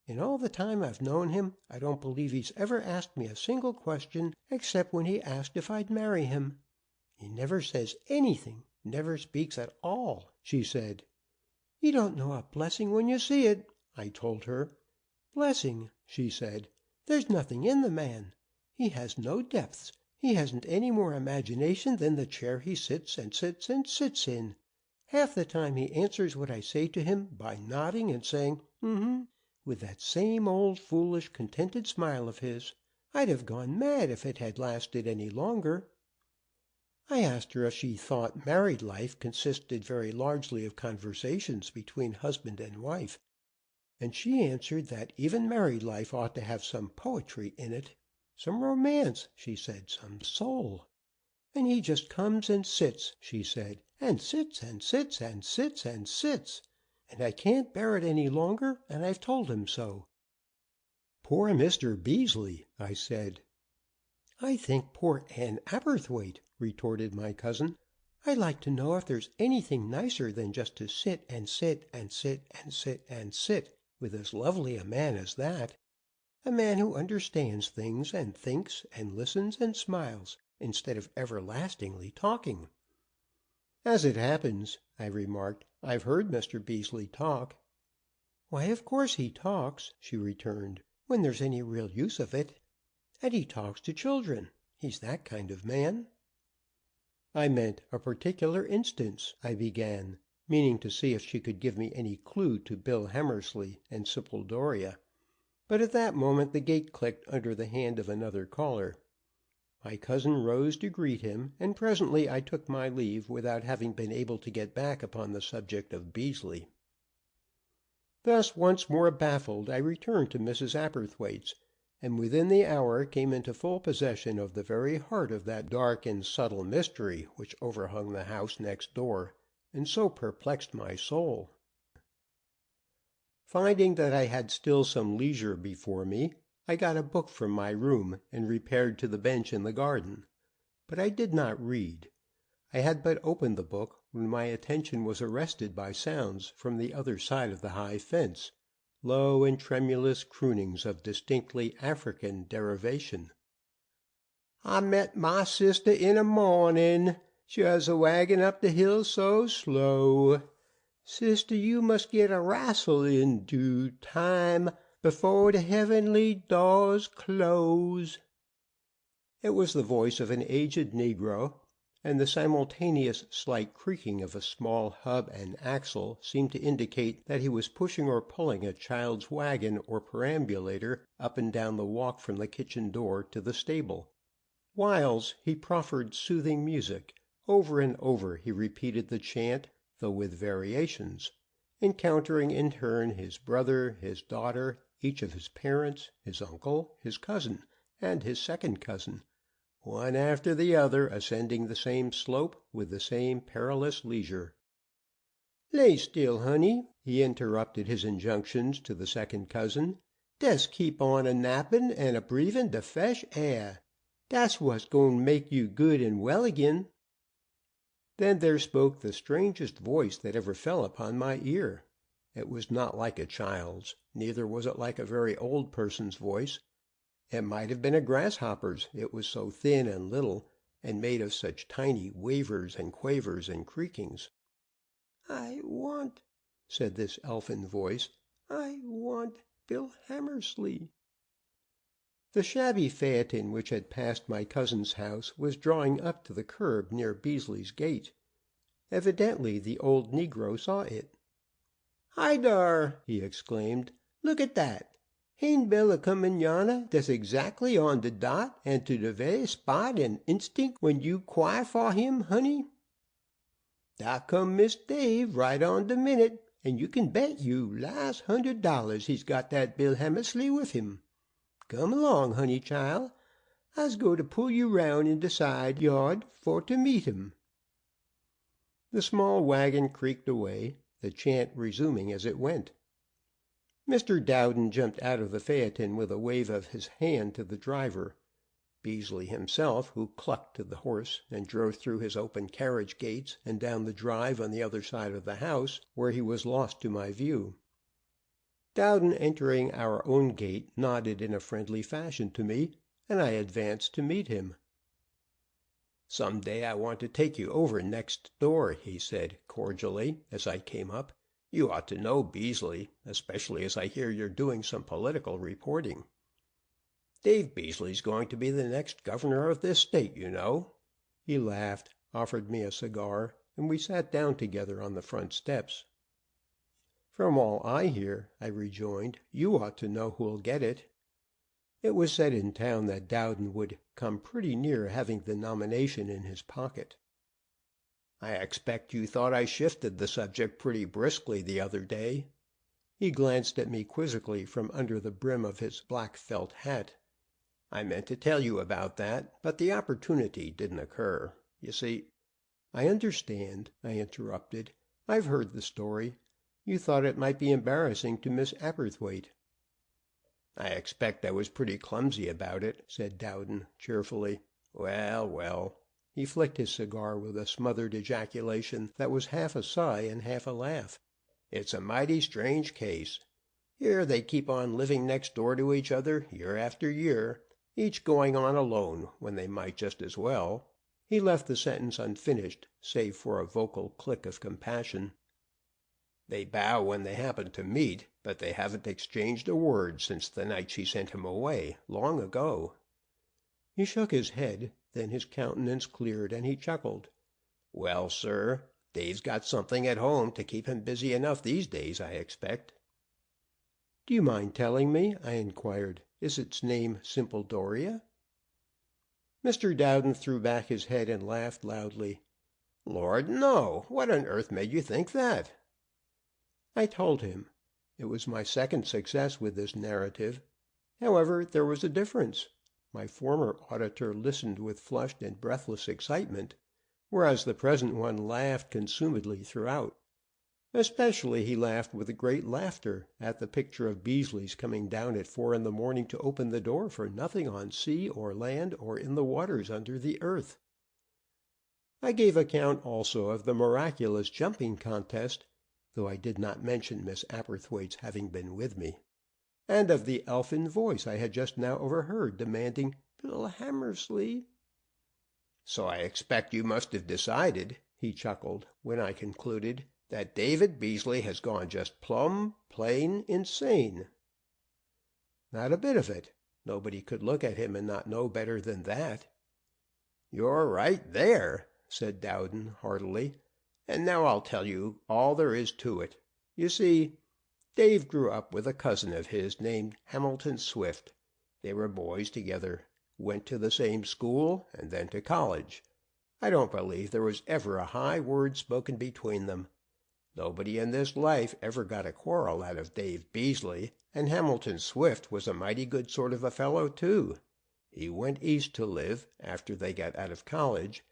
In all the time I've known him, I don't believe he's ever asked me a single question except when he asked if I'd marry him. He never says anything, never speaks at all, she said. You don't know a blessing when you see it, I told her. Blessing, she said. There's nothing in the man. He has no depths. He hasn't any more imagination than the chair he sits and sits and sits in. Half the time he answers what I say to him by nodding and saying, mm-hmm, with that same old foolish, contented smile of his. I'd have gone mad if it had lasted any longer. I asked her if she thought married life consisted very largely of conversations between husband and wife, and she answered that even married life ought to have some poetry in it, some romance, she said, some soul. And he just comes and sits, she said, and sits and sits and sits and sits, and I can't bear it any longer, and I've told him so. Poor Mr. Beasley, I said. I think poor Ann Aberthwaite, retorted my cousin. I'd like to know if there's anything nicer than just to sit and sit and sit and sit and sit with as lovely a man as that. A man who understands things and thinks and listens and smiles instead of everlastingly talking. As it happens, I remarked, I've heard Mr. Beasley talk. Why, of course he talks, she returned, when there's any real use of it. And he talks to children. He's that kind of man. I meant a particular instance, I began, meaning to see if she could give me any clue to Bill Hammersley and Simple Doria. But at that moment the gate clicked under the hand of another caller. My cousin rose to greet him, and presently I took my leave without having been able to get back upon the subject of Beasley. Thus once more baffled, I returned to Mrs. Aberthwaite's, and within the hour came into full possession of the very heart of that dark and subtle mystery which overhung the house next door, and so perplexed my soul. Finding that I had still some leisure before me, I got a book from my room and repaired to the bench in the garden. But I did not read. I had but opened the book when my attention was arrested by sounds from the other side of the high fence, low and tremulous croonings of distinctly African derivation. I met my sister in the morning, she was a wagging up the hill so slow. Sister, you must get a wrastle in due time, before the heavenly doors close. It was the voice of an aged negro, and the simultaneous slight creaking of a small hub and axle seemed to indicate that he was pushing or pulling a child's wagon or perambulator up and down the walk from the kitchen door to the stable. Whiles he proffered soothing music, Over and over he repeated the chant, though with variations, encountering in turn his brother, his daughter, each of his parents, his uncle, his cousin, and his second cousin, one after the other ascending the same slope with the same perilous leisure. "Lay still, honey," he interrupted his injunctions to the second cousin. "Des keep on a nappin' and a breathin' de fresh air. Dat's what's gwine make you good and well agin." Then there spoke the strangest voice that ever fell upon my ear. It was not like a child's, neither was it like a very old person's voice. It might have been a grasshopper's, it was so thin and little, and made of such tiny wavers and quavers and creakings. "I want," said this elfin voice, "I want Bill Hammersley." The shabby phaeton which had passed my cousin's house was drawing up to the curb near Beasley's gate. Evidently the old negro saw it. "Hi dar!" he exclaimed. "Look at dat! Hain't Bill a comin' yonner des exactly on de dot and to de very spot and instinct when you 'quire for him, honey? Dar come Miss Dave right on de minute, and you kin bet you las' $100 he's got dat Bill Hammersley with him. Come along, honey chile. I'se go to pull you round in de side yard for to meet him." The small wagon creaked away, the chant resuming as it went. Mr. Dowden jumped out of the phaeton with a wave of his hand to the driver. Beasley himself, who clucked to the horse and drove through his open carriage gates and down the drive on the other side of the house, where he was lost to my view. Dowden, entering our own gate, nodded in a friendly fashion to me, and I advanced to meet him. "Some day I want to take you over next door," he said, cordially, as I came up. "You ought to know Beasley, especially as I hear you're doing some political reporting. Dave Beasley's going to be the next governor of this state, you know." He laughed, offered me a cigar, and we sat down together on the front steps. "From all I hear," I rejoined, "you ought to know who'll get it." It was said in town that Dowden would come pretty near having the nomination in his pocket. "I expect you thought I shifted the subject pretty briskly the other day." He glanced at me quizzically from under the brim of his black felt hat. "I meant to tell you about that, but the opportunity didn't occur. You see—" "I understand," I interrupted. "I've heard the story. You thought it might be embarrassing to Miss Aberthwaite." "I expect I was pretty clumsy about it," said Dowden, cheerfully. "Well, well." He flicked his cigar with a smothered ejaculation that was half a sigh and half a laugh. "It's a mighty strange case. Here they keep on living next door to each other, year after year, each going on alone when they might just as well." He left the sentence unfinished, save for a vocal click of compassion. "They bow when they happen to meet, but they haven't exchanged a word since the night she sent him away, long ago." He shook his head, then his countenance cleared and he chuckled. "Well, sir, Dave's got something at home to keep him busy enough these days, I expect." "Do you mind telling me?" I inquired. "Is its name Simple Doria?" Mr. Dowden threw back his head and laughed loudly. "Lord, no! What on earth made you think that?" I told him. It was my second success with this narrative. However, there was a difference. My former auditor listened with flushed and breathless excitement, whereas the present one laughed consumedly throughout. Especially he laughed with great laughter at the picture of Beasley's coming down at 4 a.m. to open the door for nothing on sea or land or in the waters under the earth. I gave account also of the miraculous jumping contest, though I did not mention Miss Aberthwaite's having been with me, and of the elfin voice I had just now overheard demanding Bill Hammersley. "So I expect you must have decided," he chuckled, when I concluded, "that David Beasley has gone just plumb, plain insane." "Not a bit of it. Nobody could look at him and not know better than that." "You're right there," said Dowden, heartily. "And now I'll tell you all there is to it. You see, Dave grew up with a cousin of his named Hamilton Swift. They were boys together, went to the same school, and then to college. I don't believe there was ever a high word spoken between them. Nobody in this life ever got a quarrel out of Dave Beasley, and Hamilton Swift was a mighty good sort of a fellow, too. He went East to live after they got out of college,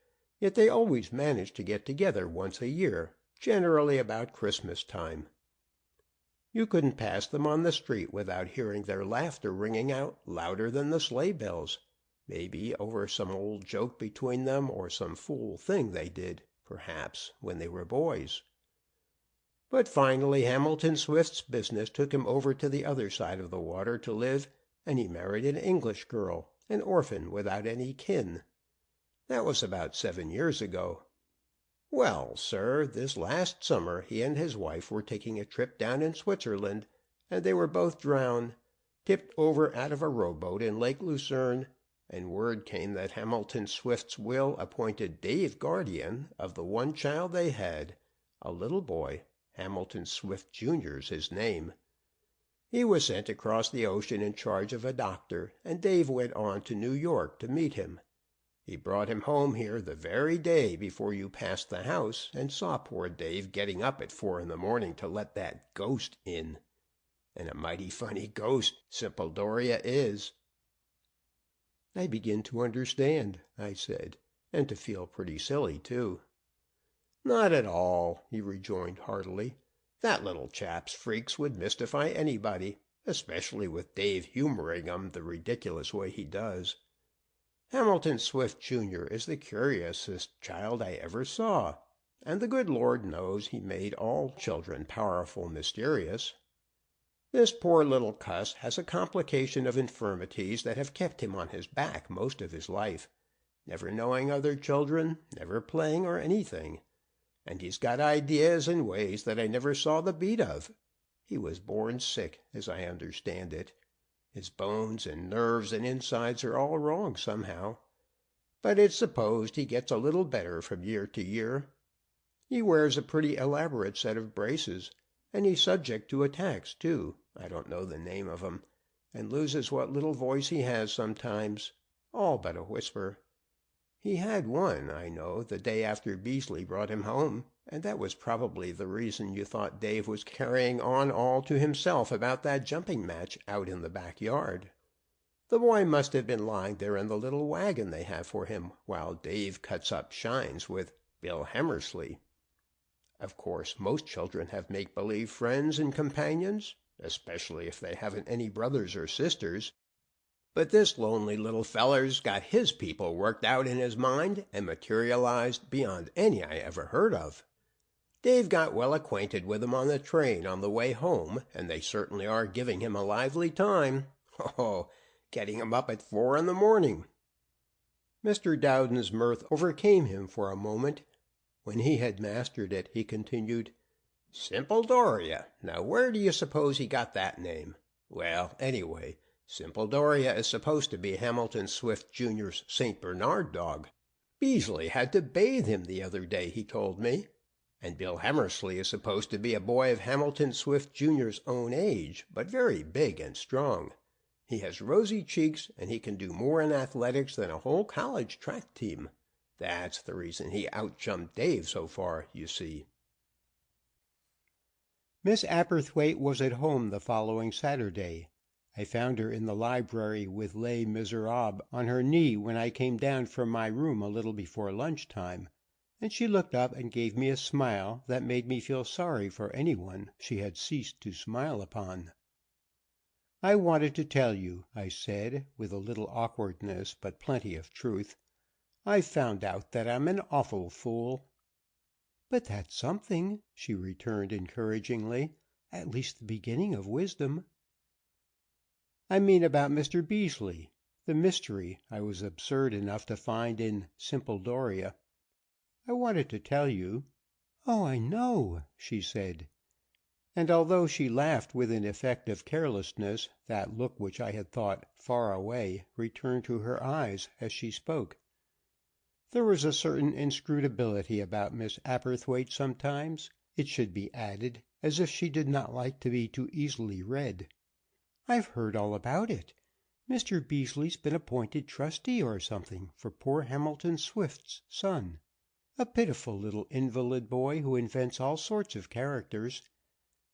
yet they always managed to get together once a year, generally about Christmas time. You couldn't pass them on the street without hearing their laughter ringing out louder than the sleigh bells, maybe over some old joke between them or some fool thing they did, perhaps, when they were boys. But finally Hamilton Swift's business took him over to the other side of the water to live, and he married an English girl, an orphan without any kin. That was about 7 years ago. Well, sir, this last summer he and his wife were taking a trip down in Switzerland, and they were both drowned, tipped over out of a rowboat in Lake Lucerne, and word came that Hamilton Swift's will appointed Dave guardian of the one child they had, a little boy, Hamilton Swift, Jr.'s his name. He was sent across the ocean in charge of a doctor, and Dave went on to New York to meet him. He brought him home here the very day before you passed the house, and saw poor Dave getting up at 4 a.m. to let that ghost in. And a mighty funny ghost, Sympathize is." "I begin to understand," I said, "and to feel pretty silly, too." "Not at all," he rejoined heartily. "That little chap's freaks would mystify anybody, especially with Dave humoring 'em the ridiculous way he does. Hamilton Swift, Jr. is the curiousest child I ever saw, and the good Lord knows he made all children powerful mysterious. This poor little cuss has a complication of infirmities that have kept him on his back most of his life, never knowing other children, never playing or anything, and he's got ideas and ways that I never saw the beat of. He was born sick, as I understand it. His bones and nerves and insides are all wrong somehow, but it's supposed he gets a little better from year to year. He wears a pretty elaborate set of braces, and he's subject to attacks, too, I don't know the name of 'em, and loses what little voice he has sometimes, all but a whisper. He had one, I know, the day after Beasley brought him home, and that was probably the reason you thought Dave was carrying on all to himself about that jumping match out in the back yard. The boy must have been lying there in the little wagon they have for him while Dave cuts up shines with Bill Hammersley. Of course, most children have make-believe friends and companions, especially if they haven't any brothers or sisters. But this lonely little feller's got his people worked out in his mind and materialized beyond any I ever heard of. Dave got well acquainted with them on the train on the way home, and they certainly are giving him a lively time. Oh, getting him up at 4 in the morning." Mr. Dowden's mirth overcame him for a moment. When he had mastered it, he continued, "Sympathize. Now where do you suppose he got that name? Well, anyway, Sympathize is supposed to be Hamilton Swift, Jr.'s St. Bernard dog. Beasley had to bathe him the other day, he told me. And Bill Hammersley is supposed to be a boy of Hamilton Swift, Jr.'s own age, but very big and strong. He has rosy cheeks, and he can do more in athletics than a whole college track team. That's the reason he outjumped Dave so far, you see." Miss Aberthwaite was at home the following Saturday. I found her in the library with Les Miserables on her knee when I came down from my room a little before lunch time, and she looked up and gave me a smile that made me feel sorry for anyone she had ceased to smile upon. "I wanted to tell you," I said, with a little awkwardness but plenty of truth. "I've found out that I'm an awful fool." "But that's something," she returned encouragingly, "at least the beginning of wisdom." "I mean about Mr. Beasley, the mystery I was absurd enough to find in Sympathize. I wanted to tell you." "Oh, I know," she said, and although she laughed with an effect of carelessness, that look which I had thought far away returned to her eyes as she spoke. There was a certain inscrutability about Miss Aberthwaite sometimes, it should be added, as if she did not like to be too easily read. "I've heard all about it. Mr. Beasley's been appointed trustee or something for poor Hamilton Swift's son. A pitiful little invalid boy who invents all sorts of characters.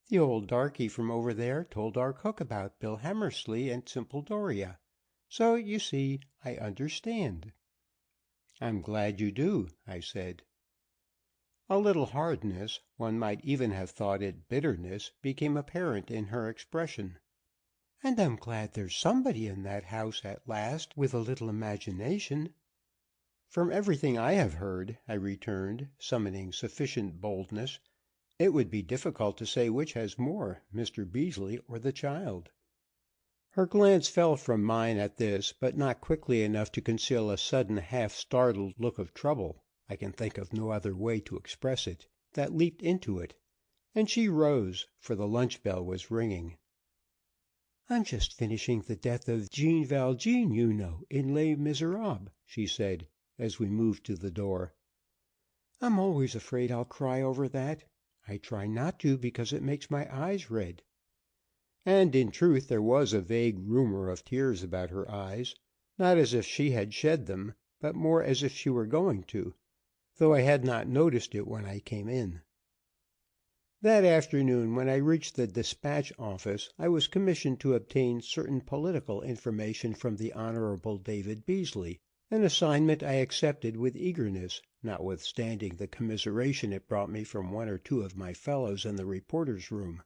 The old darky from over there told our cook about Bill Hammersley and Simple Doria. So, you see, I understand." "I'm glad you do," I said. A little hardness, one might even have thought it bitterness, became apparent in her expression. "And I'm glad there's somebody in that house at last with a little imagination." "From everything I have heard," I returned, summoning sufficient boldness, "it would be difficult to say which has more, Mr. Beasley or the child." Her glance fell from mine at this, but not quickly enough to conceal a sudden half startled look of trouble, I can think of no other way to express it, that leaped into it, and she rose, for the lunch bell was ringing. "I'm just finishing the death of Jean Valjean, you know, in Les Miserables," she said, as we moved to the door. "I'm always afraid I'll cry over that. I try not to because it makes my eyes red." And in truth there was a vague rumor of tears about her eyes, not as if she had shed them, but more as if she were going to, though I had not noticed it when I came in. That afternoon, when I reached the dispatch office, I was commissioned to obtain certain political information from the Honorable David Beasley, an assignment I accepted with eagerness, notwithstanding the commiseration it brought me from one or two of my fellows in the reporters' room.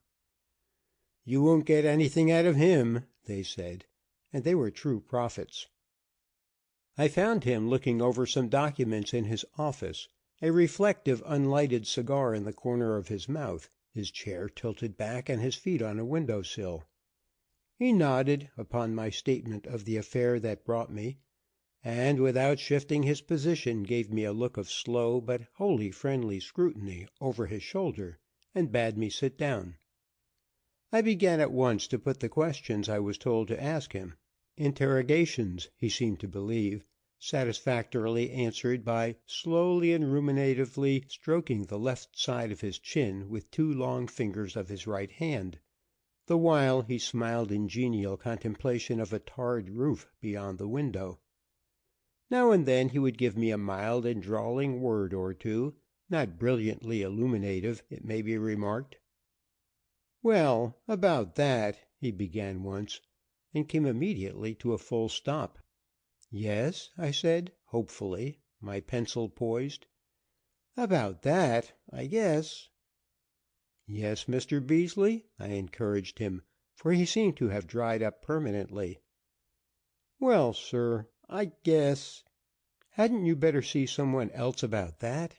"You won't get anything out of him," they said, and they were true prophets. I found him looking over some documents in his office, a reflective, unlighted cigar in the corner of his mouth, his chair tilted back and his feet on a window sill. He nodded upon my statement of the affair that brought me, and without shifting his position gave me a look of slow but wholly friendly scrutiny over his shoulder, and bade me sit down. I began at once to put the questions I was told to ask him. Interrogations, he seemed to believe, satisfactorily answered by slowly and ruminatively stroking the left side of his chin with two long fingers of his right hand, the while he smiled in genial contemplation of a tarred roof beyond the window. Now and then he would give me a mild and drawling word or two, not brilliantly illuminative, it may be remarked. "Well, about that," he began once, and came immediately to a full stop. "Yes?" I said, hopefully, my pencil poised. "About that, I guess." "Yes, Mr. Beasley?" I encouraged him, for he seemed to have dried up permanently. "Well, sir, I guess hadn't you better see some one else about that?"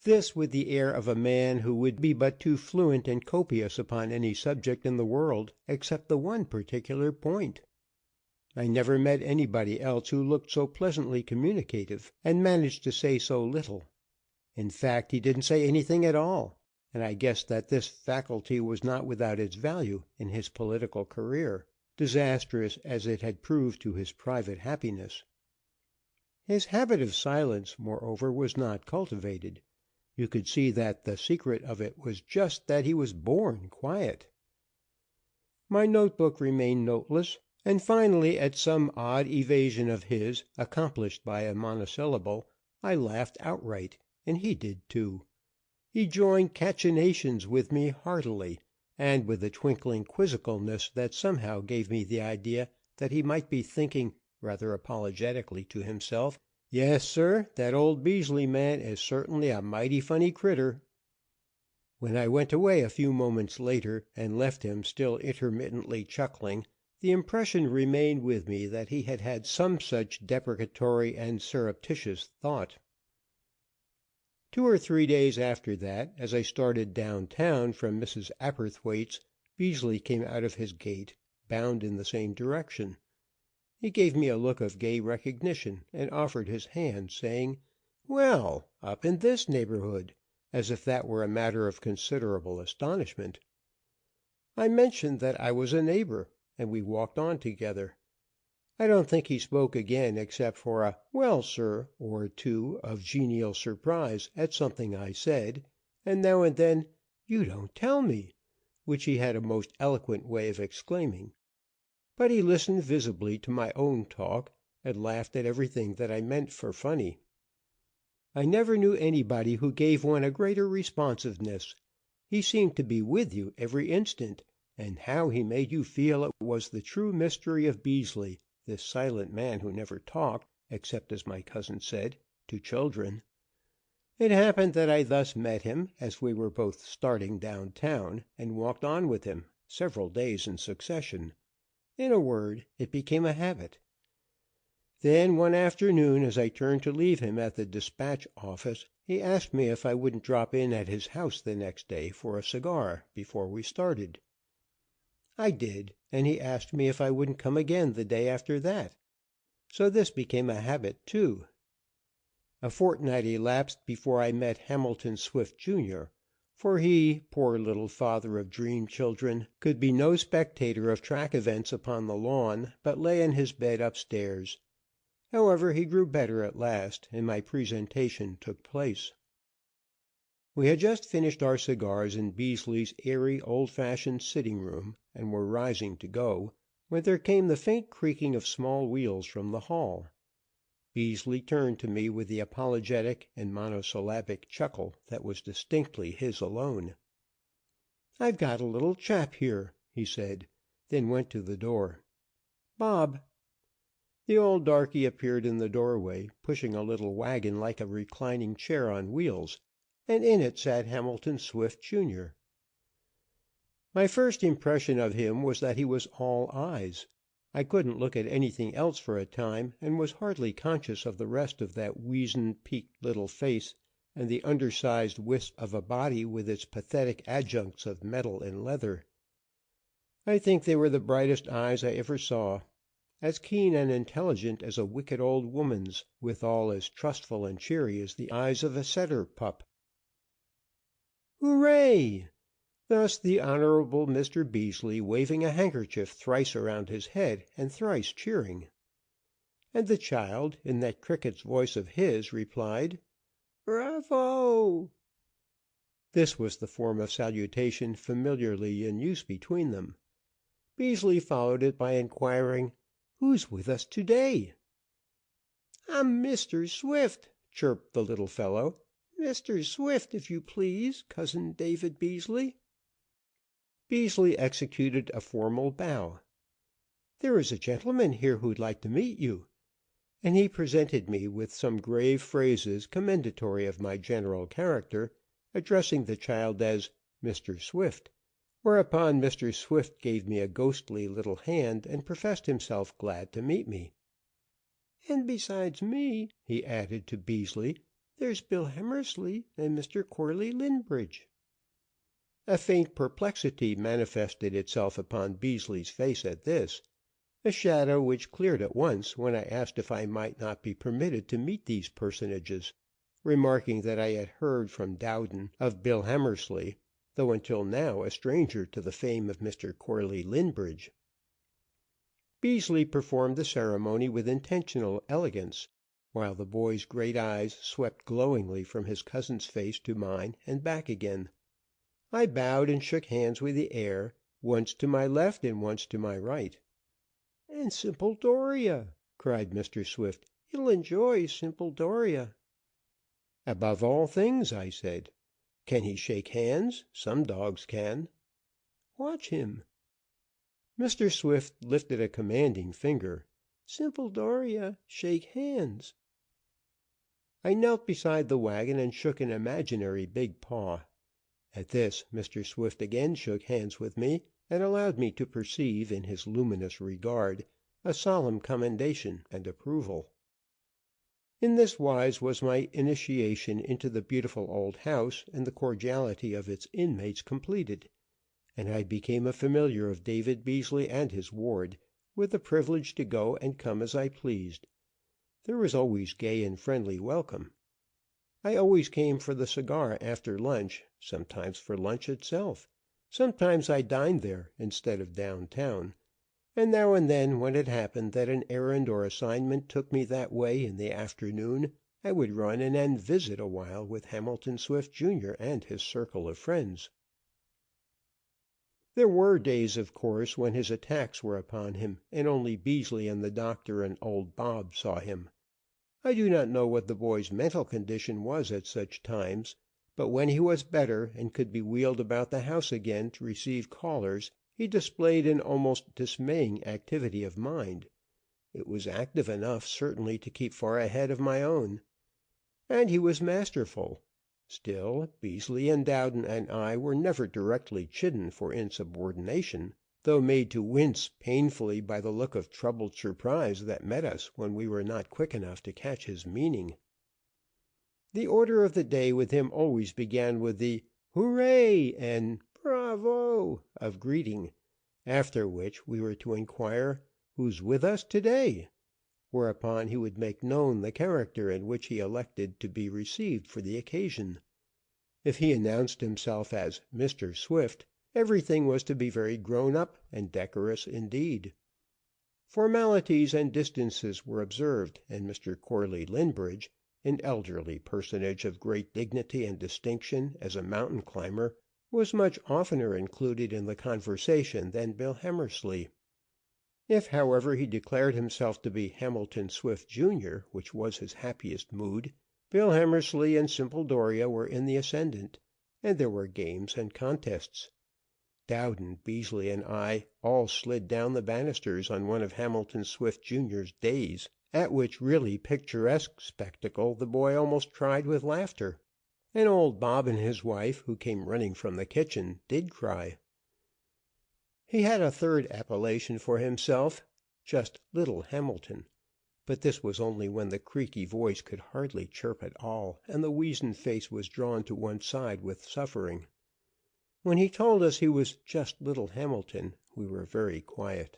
This with the air of a man who would be but too fluent and copious upon any subject in the world except the one particular point. I never met anybody else who looked so pleasantly communicative, and managed to say so little. In fact, he didn't say anything at all, and I guessed that this faculty was not without its value in his political career, disastrous as it had proved to his private happiness. His habit of silence, moreover, was not cultivated. You could see that the secret of it was just that he was born quiet. My notebook remained noteless, and finally, at some odd evasion of his, accomplished by a monosyllable, I laughed outright, and he did too. He joined cachinnations with me heartily, and with a twinkling quizzicalness that somehow gave me the idea that he might be thinking, rather apologetically to himself, "Yes, sir, that old Beasley man is certainly a mighty funny critter." When I went away a few moments later, and left him still intermittently chuckling, the impression remained with me that he had had some such deprecatory and surreptitious thought. 2 or 3 days after that, as I started downtown from Mrs. Apperthwaite's, Beasley came out of his gate, bound in the same direction. He gave me a look of gay recognition, and offered his hand, saying, "Well, up in this neighborhood," as if that were a matter of considerable astonishment. I mentioned that I was a neighbor, and we walked on together. I don't think he spoke again except for a "Well, sir," or two of genial surprise at something I said, and now and then, "You don't tell me," which he had a most eloquent way of exclaiming. but he listened visibly to my own talk, and laughed at everything that I meant for funny. I never knew anybody who gave one a greater responsiveness. He seemed to be with you every instant, and how he made you feel it was the true mystery of Beasley, this silent man who never talked, except as my cousin said, to children. It happened that I thus met him as we were both starting downtown, and walked on with him several days in succession. In a word, it became a habit. Then one afternoon, as I turned to leave him at the dispatch office, he asked me if I wouldn't drop in at his house the next day for a cigar before we started. I did, and he asked me if I wouldn't come again the day after that. So this became a habit, too. A fortnight elapsed before I met Hamilton Swift, Jr., for he, poor little father of dream children, could be no spectator of track events upon the lawn, but lay in his bed upstairs. However, he grew better at last, and my presentation took place. We had just finished our cigars in Beasley's airy, old-fashioned sitting room, and were rising to go, when there came the faint creaking of small wheels from the hall. Beasley turned to me with the apologetic and monosyllabic chuckle that was distinctly his alone. "I've got a little chap here," he said, then went to the door. "Bob." The old darky appeared in the doorway, pushing a little wagon like a reclining chair on wheels, and in it sat Hamilton Swift, Jr. My first impression of him was that he was all eyes. I couldn't look at anything else for a time, and was hardly conscious of the rest of that weazened, peaked little face, and the undersized wisp of a body with its pathetic adjuncts of metal and leather. I think they were the brightest eyes I ever saw, as keen and intelligent as a wicked old woman's, withal as trustful and cheery as the eyes of a setter pup. Hooray! Thus the Honorable Mr. Beasley waving a handkerchief thrice around his head, and thrice cheering. And the child, in that cricket's voice of his, replied, "Bravo!" This was the form of salutation familiarly in use between them. Beasley followed it by inquiring, "Who's with us to day?" "I'm Mr. Swift," chirped the little fellow. "Mr. Swift, if you please, Cousin David Beasley." Beasley executed a formal bow. "There is a gentleman here who'd like to meet you," and he presented me with some grave phrases commendatory of my general character, addressing the child as Mr. Swift, whereupon Mr. Swift gave me a ghostly little hand, and professed himself glad to meet me. "And besides me," he added to Beasley, "there's Bill Hemmersley and Mr. Corley Linbridge." A faint perplexity manifested itself upon Beasley's face at this, a shadow which cleared at once when I asked if I might not be permitted to meet these personages, remarking that I had heard from Dowden of Bill Hemmersley, though until now a stranger to the fame of Mr. Corley Linbridge. Beasley performed the ceremony with intentional elegance, while the boy's great eyes swept glowingly from his cousin's face to mine and back again. I bowed and shook hands with the heir, once to my left and once to my right. "And Simple Doria," cried Mr. Swift. "You'll enjoy Simple Doria." "Above all things," I said. "Can he shake hands? Some dogs can." "Watch him." Mr. Swift lifted a commanding finger. "Simple Doria, shake hands." I knelt beside the wagon and shook an imaginary big paw. At this Mr. Swift again shook hands with me, and allowed me to perceive in his luminous regard a solemn commendation and approval. In this wise was my initiation into the beautiful old house and the cordiality of its inmates completed, and I became a familiar of David Beasley and his ward, with the privilege to go and come as I pleased. There was always gay and friendly welcome. I always came for the cigar after lunch, sometimes for lunch itself. Sometimes I dined there instead of downtown, and now and then when it happened that an errand or assignment took me that way in the afternoon, I would run in and visit a while with Hamilton Swift, Jr. and his circle of friends. There were days, of course, when his attacks were upon him, and only Beasley and the doctor and old Bob saw him. I do not know what the boy's mental condition was at such times, but when he was better and could be wheeled about the house again to receive callers, he displayed an almost dismaying activity of mind. It was active enough, certainly, to keep far ahead of my own. And he was masterful. Still, Beasley and Dowden and I were never directly chidden for insubordination, though made to wince painfully by the look of troubled surprise that met us when we were not quick enough to catch his meaning. The order of the day with him always began with the "Hooray!" and "Bravo!" of greeting, after which we were to inquire, "Who's with us to-day?" whereupon he would make known the character in which he elected to be received for the occasion. If he announced himself as Mr. Swift, everything was to be very grown up and decorous indeed. Formalities and distances were observed, and Mr. Corley Linbridge, an elderly personage of great dignity and distinction as a mountain climber, was much oftener included in the conversation than Bill Hammersley. If, however, he declared himself to be Hamilton Swift, Jr., which was his happiest mood, Bill Hammersley and Simple Doria were in the ascendant, and there were games and contests. Dowden, Beasley, and I all slid down the banisters on one of Hamilton Swift, Jr.'s days, at which really picturesque spectacle the boy almost cried with laughter, and old Bob and his wife, who came running from the kitchen, did cry. He had a third appellation for himself, just Little Hamilton, but this was only when the creaky voice could hardly chirp at all, and the weazened face was drawn to one side with suffering. When he told us he was just Little Hamilton, we were very quiet.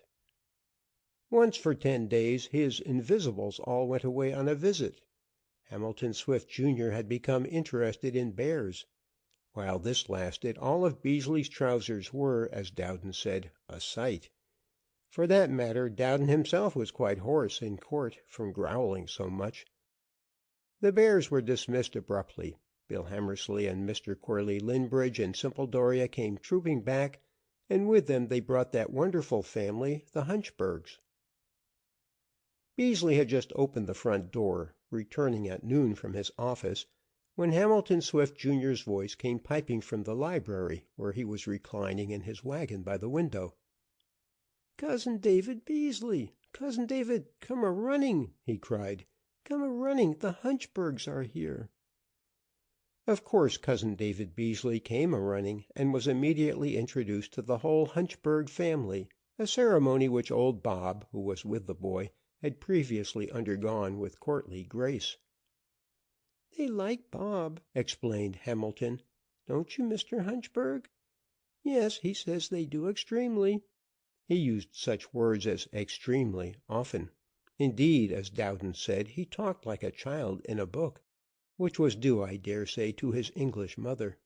Once for 10 days his invisibles all went away on a visit. Hamilton Swift, Jr. had become interested in bears. While this lasted, all of Beasley's trousers were, as Dowden said, a sight. For that matter, Dowden himself was quite hoarse in court from growling so much. The bears were dismissed abruptly. Bill Hammersley and Mr. Corley Linbridge and Simple Doria came trooping back, and with them they brought that wonderful family, the Hunchbergs. Beasley had just opened the front door, returning at noon from his office, when Hamilton Swift, Jr.'s voice came piping from the library, where he was reclining in his wagon by the window. "Cousin David Beasley! Cousin David, come a-running!" he cried. "Come a-running! The Hunchbergs are here!" Of course Cousin David Beasley came a-running, and was immediately introduced to the whole Hunchberg family, a ceremony which old Bob, who was with the boy, had previously undergone with courtly grace. "They like Bob," explained Hamilton. "Don't you, Mr. Hunchberg?" "Yes, he says they do extremely." He used such words as extremely often. Indeed, as Dowden said, he talked like a child in a book, which was due, I dare say, to his English mother.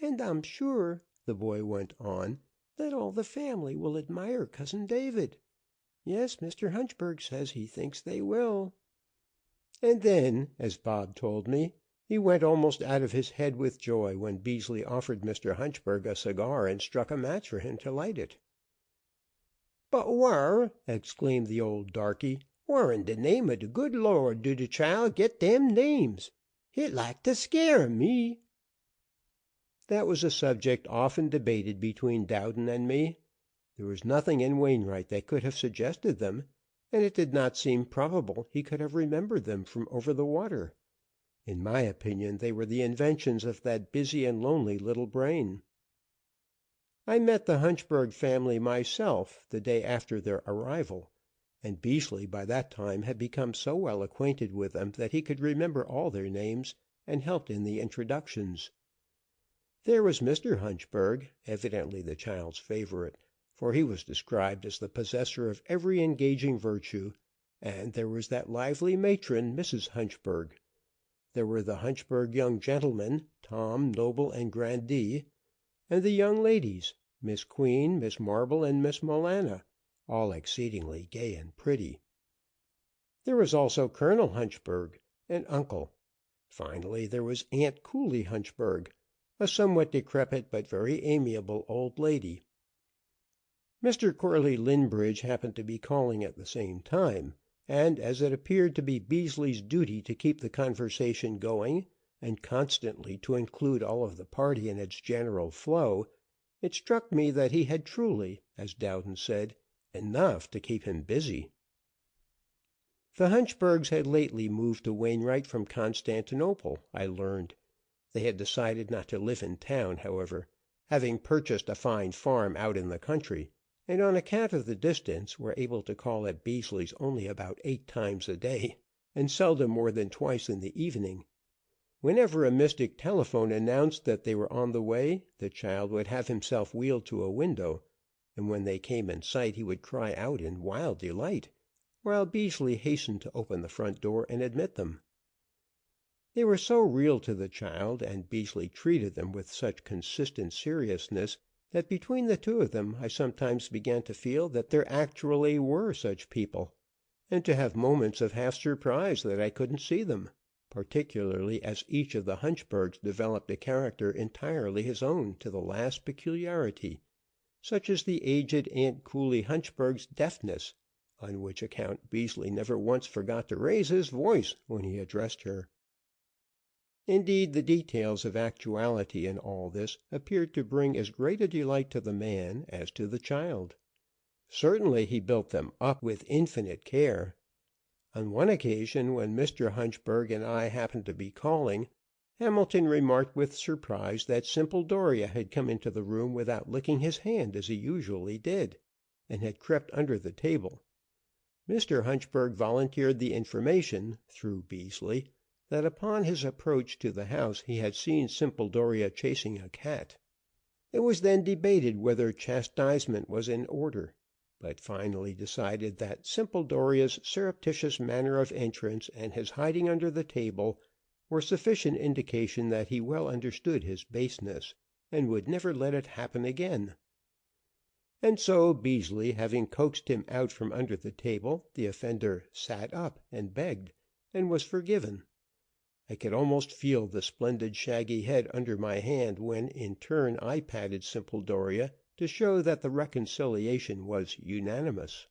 "And I'm sure," the boy went on, "that all the family will admire Cousin David. Yes, Mr. Hunchberg says he thinks they will." And then, as Bob told me, he went almost out of his head with joy when Beasley offered Mr. Hunchberg a cigar and struck a match for him to light it. "But whar," exclaimed the old darky, "whar in de name of de good Lord do de child get dem names? Hit like to scare me." That was a subject often debated between Dowden and me. There was nothing in Wainwright that could have suggested them, and it did not seem probable he could have remembered them from over the water. In my opinion, they were the inventions of that busy and lonely little brain. I met the Hunchberg family myself the day after their arrival, and Beasley by that time had become so well acquainted with them that he could remember all their names, and helped in the introductions. There was Mr. Hunchberg, evidently the child's favorite, for he was described as the possessor of every engaging virtue, and there was that lively matron, Mrs. Hunchberg. There were the Hunchberg young gentlemen, Tom, Noble, and Grandee, and the young ladies, Miss Queen, Miss Marble, and Miss Molana, all exceedingly gay and pretty. There was also Colonel Hunchberg, an uncle. Finally, there was Aunt Cooley Hunchberg, a somewhat decrepit but very amiable old lady. Mr. Corley Linbridge happened to be calling at the same time, and as it appeared to be Beasley's duty to keep the conversation going, and constantly to include all of the party in its general flow, it struck me that he had truly, as Dowden said, enough to keep him busy. The Hunchbergs had lately moved to Wainwright from Constantinople, I learned. They had decided not to live in town, however, having purchased a fine farm out in the country, and on account of the distance were able to call at Beasley's only about 8 times a day, and seldom more than twice in the evening. Whenever a mystic telephone announced that they were on the way, the child would have himself wheeled to a window, and when they came in sight he would cry out in wild delight, while Beasley hastened to open the front door and admit them. They were so real to the child, and Beasley treated them with such consistent seriousness, that between the two of them I sometimes began to feel that there actually were such people, and to have moments of half surprise that I couldn't see them, particularly as each of the Hunchbergs developed a character entirely his own to the last peculiarity, such as the aged Aunt Cooley Hunchberg's deafness, on which account Beasley never once forgot to raise his voice when he addressed her. Indeed, the details of actuality in all this appeared to bring as great a delight to the man as to the child. Certainly he built them up with infinite care. On one occasion, when Mr. Hunchberg and I happened to be calling, Hamilton remarked with surprise that Simple Doria had come into the room without licking his hand as he usually did, and had crept under the table. Mr. Hunchberg volunteered the information, through Beasley, that upon his approach to the house he had seen Simple Doria chasing a cat. It was then debated whether chastisement was in order, but finally decided that Simple Doria's surreptitious manner of entrance and his hiding under the table were sufficient indication that he well understood his baseness, and would never let it happen again. And so Beasley, having coaxed him out from under the table, the offender sat up and begged, and was forgiven. I could almost feel the splendid shaggy head under my hand when, in turn, I patted Simple Doria to show that the reconciliation was unanimous.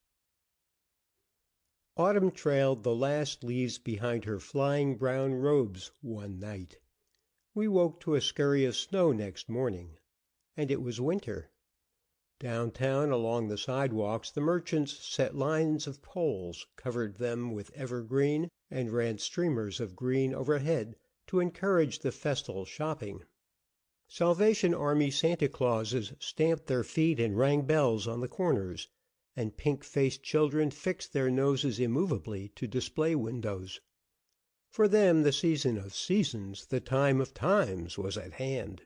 Autumn trailed the last leaves behind her flying brown robes one night. We woke to a scurry of snow next morning, and it was winter. Downtown along the sidewalks the merchants set lines of poles, covered them with evergreen, and ran streamers of green overhead to encourage the festal shopping. Salvation Army Santa Clauses stamped their feet and rang bells on the corners, and pink-faced children fixed their noses immovably to display windows. For them the season of seasons, the time of times, was at hand.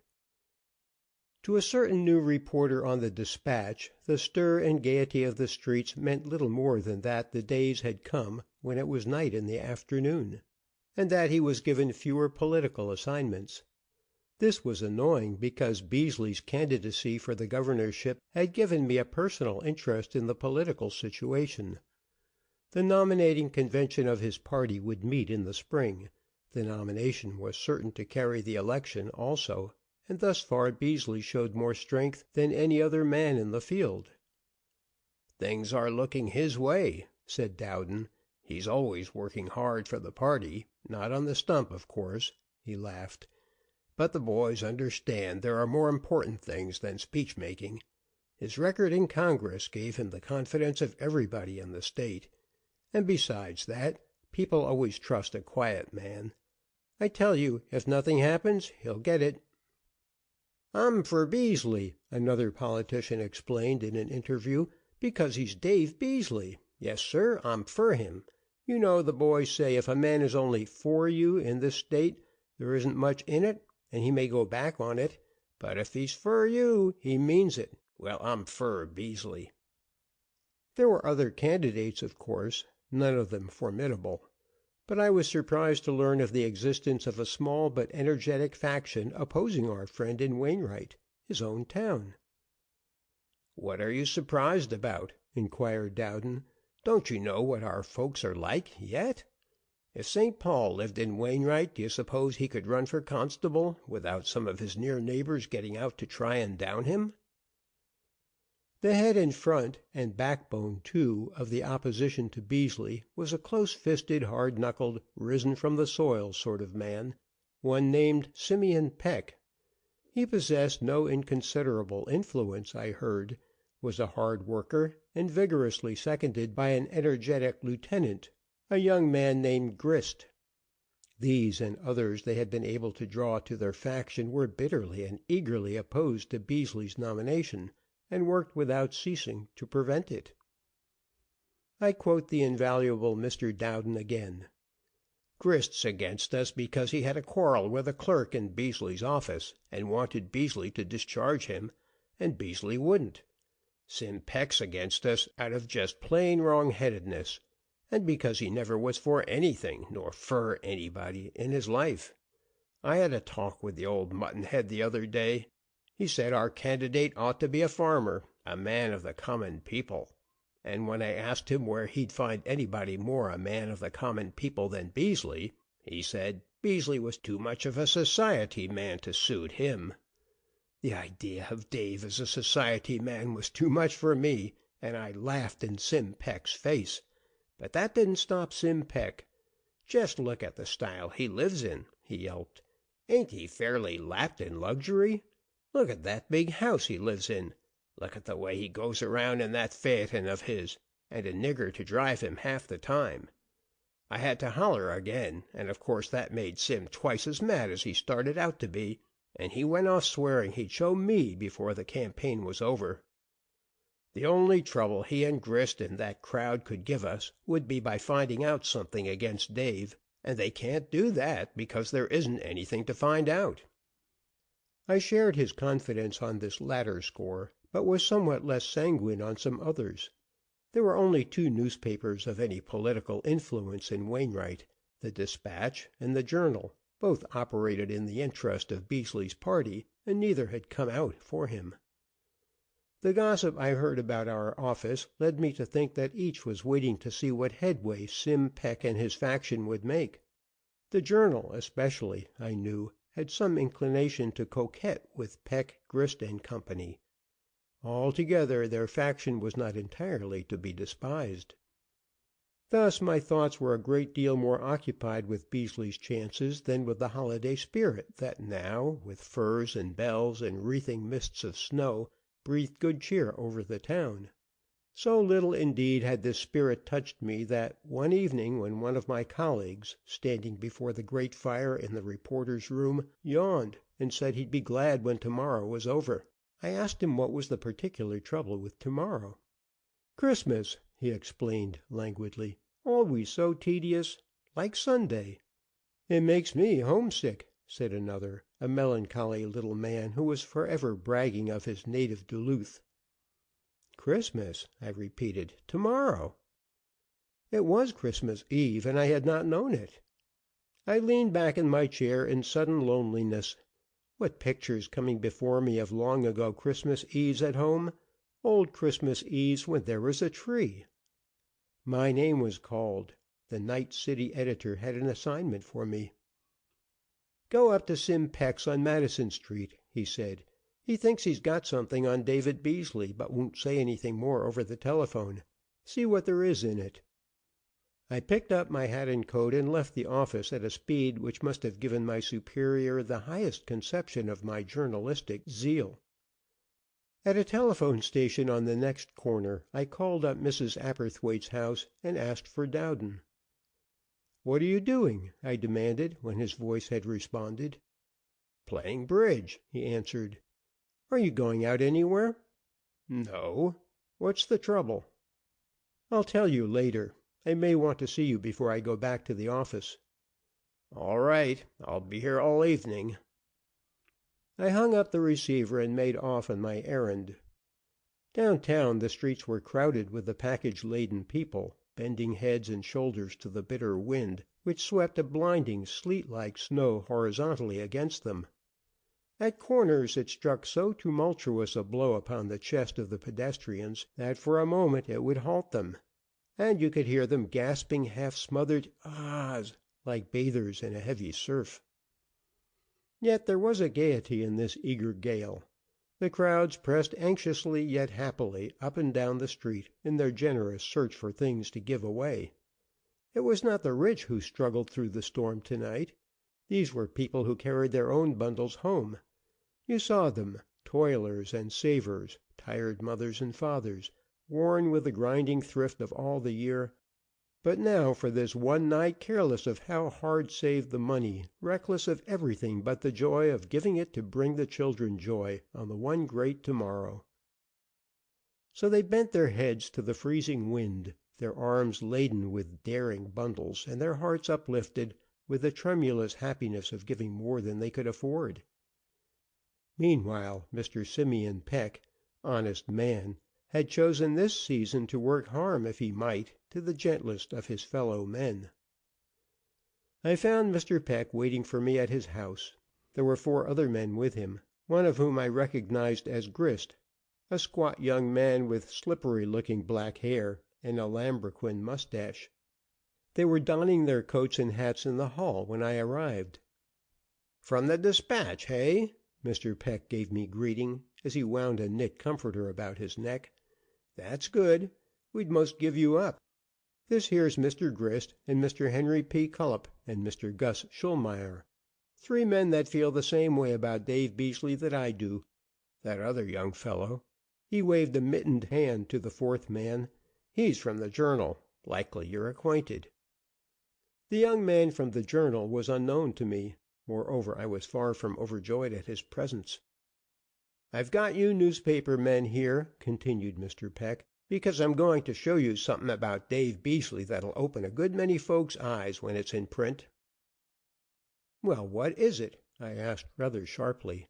To a certain new reporter on the Dispatch, the stir and gaiety of the streets meant little more than that the days had come when it was night in the afternoon, and that he was given fewer political assignments. This was annoying, because Beasley's candidacy for the governorship had given me a personal interest in the political situation. The nominating convention of his party would meet in the spring. The nomination was certain to carry the election also, and thus far Beasley showed more strength than any other man in the field. "Things are looking his way," said Dowden. "He's always working hard for the party, not on the stump, of course," he laughed. "But the boys understand there are more important things than speech making. His record in Congress gave him the confidence of everybody in the state, and besides that, people always trust a quiet man. I tell you, if nothing happens, he'll get it." "I'm for Beasley," another politician explained in an interview, "because he's Dave Beasley. Yes, sir, I'm for him. You know the boys say if a man is only for you in this state, there isn't much in it, and he may go back on it. But if he's for you, he means it. Well, I'm for Beasley." There were other candidates, of course, none of them formidable, but I was surprised to learn of the existence of a small but energetic faction opposing our friend in Wainwright, his own town. "What are you surprised about?" inquired Dowden. "Don't you know what our folks are like yet? If St. Paul lived in Wainwright, do you suppose he could run for constable without some of his near neighbors getting out to try and down him?" The head and front, and backbone, too, of the opposition to Beasley was a close-fisted, hard-knuckled, risen-from-the-soil sort of man, one named Simeon Peck. He possessed no inconsiderable influence, I heard, was a hard worker, and vigorously seconded by an energetic lieutenant, a young man named Grist. These and others they had been able to draw to their faction were bitterly and eagerly opposed to Beasley's nomination, and worked without ceasing to prevent it. I quote the invaluable Mr. Dowden again. "Grist's against us because he had a quarrel with a clerk in Beasley's office, and wanted Beasley to discharge him, and Beasley wouldn't. Sim Peck's against us out of just plain wrong-headedness, and because he never was for anything nor fur anybody in his life. I had a talk with the old mutton-head the other day. He said our candidate ought to be a farmer, a man of the common people, and when I asked him where he'd find anybody more a man of the common people than Beasley, he said Beasley was too much of a society man to suit him. The idea of Dave as a society man was too much for me, and I laughed in Sim Peck's face. But that didn't stop Sim Peck. 'Just look at the style he lives in,' he yelped. 'Ain't he fairly lapped in luxury? Look at that big house he lives in. Look at the way he goes around in that phaeton of his, and a nigger to drive him half the time.' I had to holler again, and of course that made Sim twice as mad as he started out to be, and he went off swearing he'd show me before the campaign was over. The only trouble he and Grist and that crowd could give us would be by finding out something against Dave, and they can't do that because there isn't anything to find out." I shared his confidence on this latter score, but was somewhat less sanguine on some others. There were only two newspapers of any political influence in Wainwright, the Dispatch and the Journal. Both operated in the interest of Beasley's party, and neither had come out for him. The gossip I heard about our office led me to think that each was waiting to see what headway Sim Peck and his faction would make. The Journal, especially, I knew, had some inclination to coquet with Peck, Grist and Company. Altogether, their faction was not entirely to be despised. Thus my thoughts were a great deal more occupied with Beasley's chances than with the holiday spirit that now, with firs and bells and wreathing mists of snow, breathed good cheer over the town. So little indeed had this spirit touched me that one evening when one of my colleagues, standing before the great fire in the reporter's room, yawned and said he'd be glad when tomorrow was over, I asked him what was the particular trouble with tomorrow. "Christmas," he explained languidly. "Always so tedious. Like Sunday." "It makes me homesick," said another, a melancholy little man who was forever bragging of his native Duluth. "Christmas," I repeated. "Tomorrow." It was Christmas Eve, and I had not known it. I leaned back in my chair in sudden loneliness. What pictures coming before me of long ago Christmas Eves at home, old Christmas Eves when there was a tree. My name was called. The night city editor had an assignment for me. "Go up to Sim Peck's on Madison Street," he said. "He thinks he's got something on David Beasley, but won't say anything more over the telephone. See what there is in it." I picked up my hat and coat and left the office at a speed which must have given my superior the highest conception of my journalistic zeal. At a telephone station on the next corner I called up Mrs. Apperthwaite's house and asked for Dowden. "What are you doing?" I demanded, when his voice had responded. "Playing bridge," he answered. "Are you going out anywhere?" "No. What's the trouble?" "I'll tell you later. I may want to see you before I go back to the office." "All right. I'll be here all evening." I hung up the receiver and made off on my errand. Downtown the streets were crowded with the package-laden people, bending heads and shoulders to the bitter wind, which swept a blinding sleet-like snow horizontally against them. At corners it struck so tumultuous a blow upon the chest of the pedestrians that for a moment it would halt them, and you could hear them gasping half-smothered ahs like bathers in a heavy surf. Yet there was a gaiety in this eager gale. The crowds pressed anxiously yet happily up and down the street in their generous search for things to give away. It was not the rich who struggled through the storm tonight. These were people who carried their own bundles home. You saw them, toilers and savers, tired mothers and fathers, worn with the grinding thrift of all the year, but now for this one night careless of how hard saved the money, reckless of everything but the joy of giving it to bring the children joy on the one great tomorrow. So they bent their heads to the freezing wind, their arms laden with daring bundles, and their hearts uplifted with the tremulous happiness of giving more than they could afford. Meanwhile, Mr. Simeon Peck, honest man, had chosen this season to work harm, if he might, to the gentlest of his fellow men. I found Mr. Peck waiting for me at his house. There were 4 other men with him, one of whom I recognized as Grist, a squat young man with slippery-looking black hair and a lambrequin mustache. They were donning their coats and hats in the hall when I arrived. "From the Dispatch, hey?" Mr. Peck gave me greeting, as he wound a knit comforter about his neck. "That's good. We'd most give you up. This here's Mr. Grist and Mr. Henry P. Cullop and Mr. Gus Schulmeyer, 3 men that feel the same way about Dave Beasley that I do. That other young fellow," he waved a mittened hand to the 4th man, "he's from the Journal. Likely you're acquainted." The young man from the Journal was unknown to me. Moreover, I was far from overjoyed at his presence. "I've got you newspaper men here," continued Mr. Peck, "because I'm going to show you something about Dave Beasley that'll open a good many folks' eyes when it's in print." "Well, what is it?" I asked rather sharply.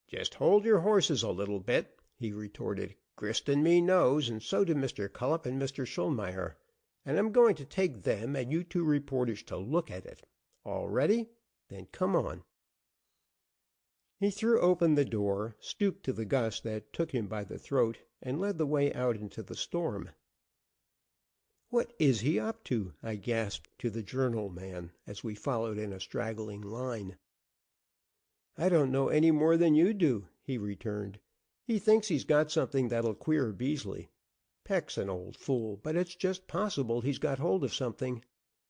"Just hold your horses a little bit," he retorted. "Grist and me knows, and so do Mr. Cullop and Mr. Schulmeyer, and I'm going to take them and you 2 reporters to look at it. All ready? Then come on." He threw open the door, stooped to the gust that took him by the throat, and led the way out into the storm. "What is he up to?" I gasped to the Journal man, as we followed in a straggling line. "I don't know any more than you do," he returned. "He thinks he's got something that'll queer Beasley. Peck's an old fool, but it's just possible he's got hold of something.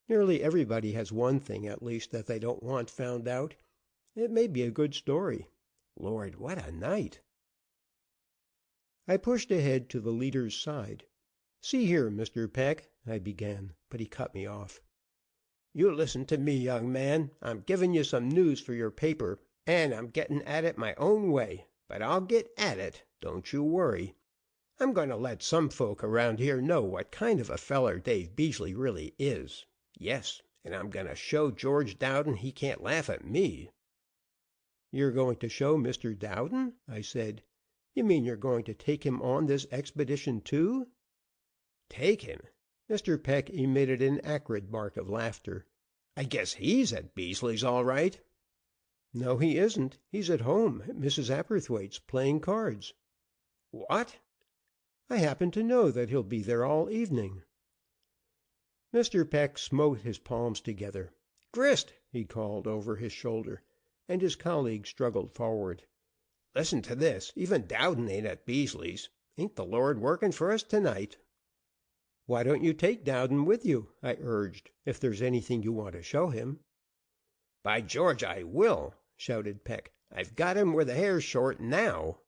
Nearly everybody has one thing, at least, that they don't want found out. It may be a good story. Lord, what a night!" I pushed ahead to the leader's side. "See here, Mr. Peck," I began, but he cut me off. "You listen to me, young man. I'm giving you some news for your paper, and I'm getting at it my own way, but I'll get at it, don't you worry. I'm going to let some folk around here know what kind of a feller Dave Beasley really is. Yes, and I'm going to show George Dowden he can't laugh at me." "You're going to show Mr. Dowden?" I said. "You mean you're going to take him on this expedition, too?" "Take him?" Mr. Peck emitted an acrid bark of laughter. "I guess he's at Beasley's, all right." "No, he isn't. He's at home at Mrs. Apperthwaite's, playing cards." "What?" "I happen to know that he'll be there all evening." Mr. Peck smote his palms together. "Grist!" he called over his shoulder, and his colleague struggled forward. "Listen to this. Even Dowden ain't at Beasley's. Ain't the Lord working for us to night?" "Why don't you take Dowden with you?" I urged, "if there's anything you want to show him." "By George, I will!" shouted Peck. "I've got him where the hair's short now."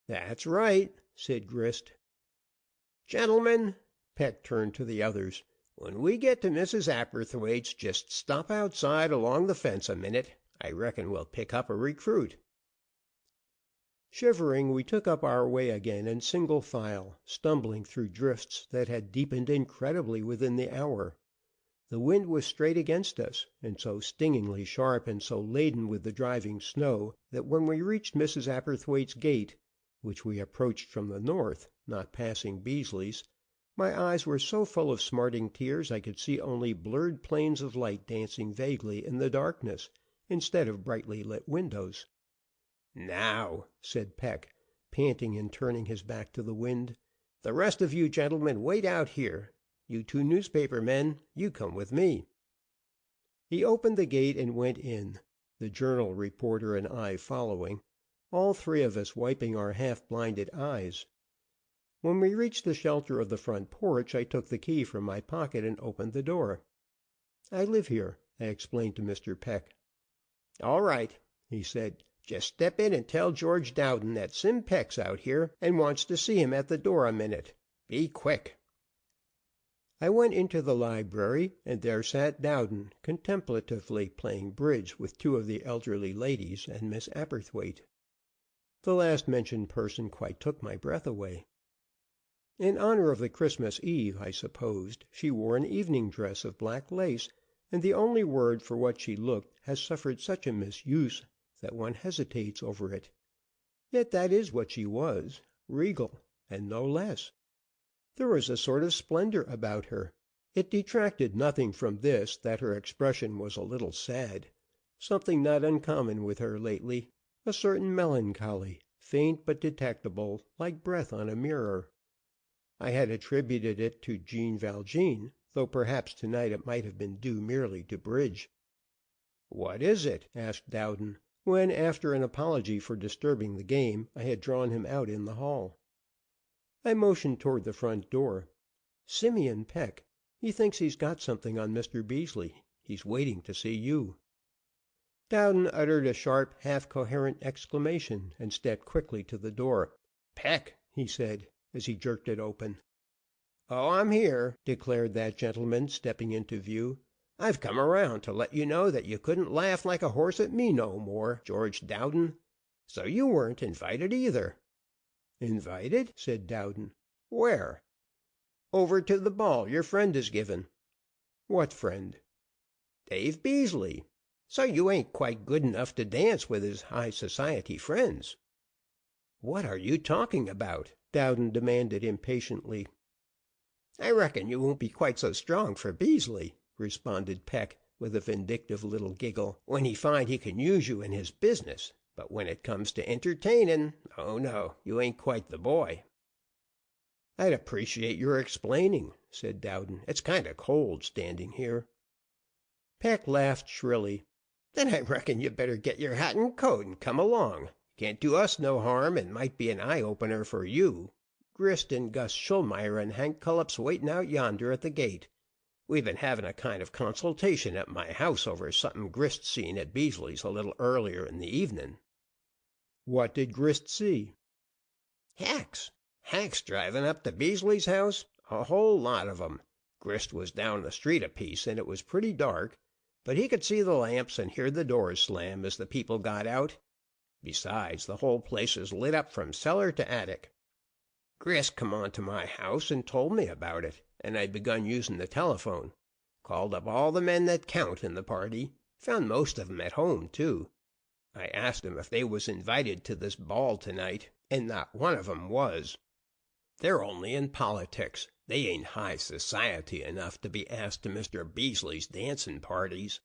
"That's right," said Grist. "Gentlemen," Peck turned to the others, "when we get to Mrs. Apperthwaite's, just stop outside along the fence a minute. I reckon we'll pick up a recruit." Shivering, we took up our way again in single file, stumbling through drifts that had deepened incredibly within the hour. The wind was straight against us, and so stingingly sharp and so laden with the driving snow that when we reached Mrs. Apperthwaite's gate, which we approached from the north, not passing Beasley's, my eyes were so full of smarting tears I could see only blurred planes of light dancing vaguely in the darkness, instead of brightly lit windows. "Now," said Peck, panting and turning his back to the wind, "the rest of you gentlemen wait out here. You 2 newspaper men, you come with me." He opened the gate and went in, the journal reporter and I following, all three of us wiping our half-blinded eyes. When we reached the shelter of the front porch, I took the key from my pocket and opened the door. "I live here," I explained to Mr. Peck. "All right," he said. "Just step in and tell George Dowden that Sim Peck's out here and wants to see him at the door a minute. Be quick." I went into the library, and there sat Dowden, contemplatively playing bridge with two of the elderly ladies and Miss Aberthwaite. The last mentioned person quite took my breath away. In honor of the Christmas Eve, I supposed, she wore an evening dress of black lace, and the only word for what she looked has suffered such a misuse that one hesitates over it. Yet that is what she was, regal, and no less. There was a sort of splendor about her. It detracted nothing from this that her expression was a little sad, something not uncommon with her lately, a certain melancholy, faint but detectable, like breath on a mirror. I had attributed it to Jean Valjean, though perhaps tonight it might have been due merely to bridge. "What is it?" asked Dowden, when, after an apology for disturbing the game, I had drawn him out in the hall. I motioned toward the front door. "Simeon Peck. He thinks he's got something on Mr. Beasley. He's waiting to see you." Dowden uttered a sharp, half-coherent exclamation, and stepped quickly to the door. "Peck," he said, as he jerked it open. "Oh, I'm here," declared that gentleman, stepping into view. "I've come around to let you know that you couldn't laugh like a horse at me no more, George Dowden. So you weren't invited either." "Invited?" said Dowden. "Where?" "Over to the ball your friend is giving." "What friend?" "Dave Beasley. So you ain't quite good enough to dance with his high society friends." "What are you talking about?" Dowden demanded impatiently. "I reckon you won't be quite so strong for Beasley," responded Peck, with a vindictive little giggle, "when he find he can use you in his business. But when it comes to entertainin', oh, no, you ain't quite the boy." "I'd appreciate your explaining," said Dowden. "It's kind of cold standing here." Peck laughed shrilly. "Then I reckon you better get your hat and coat and come along. Can't do us no harm, and might be an eye-opener for you. Grist and Gus Schulmeyer and Hank Cullop's waiting out yonder at the gate. We've been having a kind of consultation at my house over something Grist seen at Beasley's a little earlier in the evening." "What did Grist see?" "Hacks. Hacks driving up to Beasley's house. A whole lot of 'em. Grist was down the street a piece, and it was pretty dark, but he could see the lamps and hear the doors slam as the people got out. Besides, the whole place is lit up from cellar to attic. Grist come on to my house and told me about it, and I'd begun using the telephone. Called up all the men that count in the party. Found most of 'em at home, too. I asked 'em if they was invited to this ball tonight, and not one of 'em was. They're only in politics. They ain't high society enough to be asked to Mr. Beasley's dancing parties.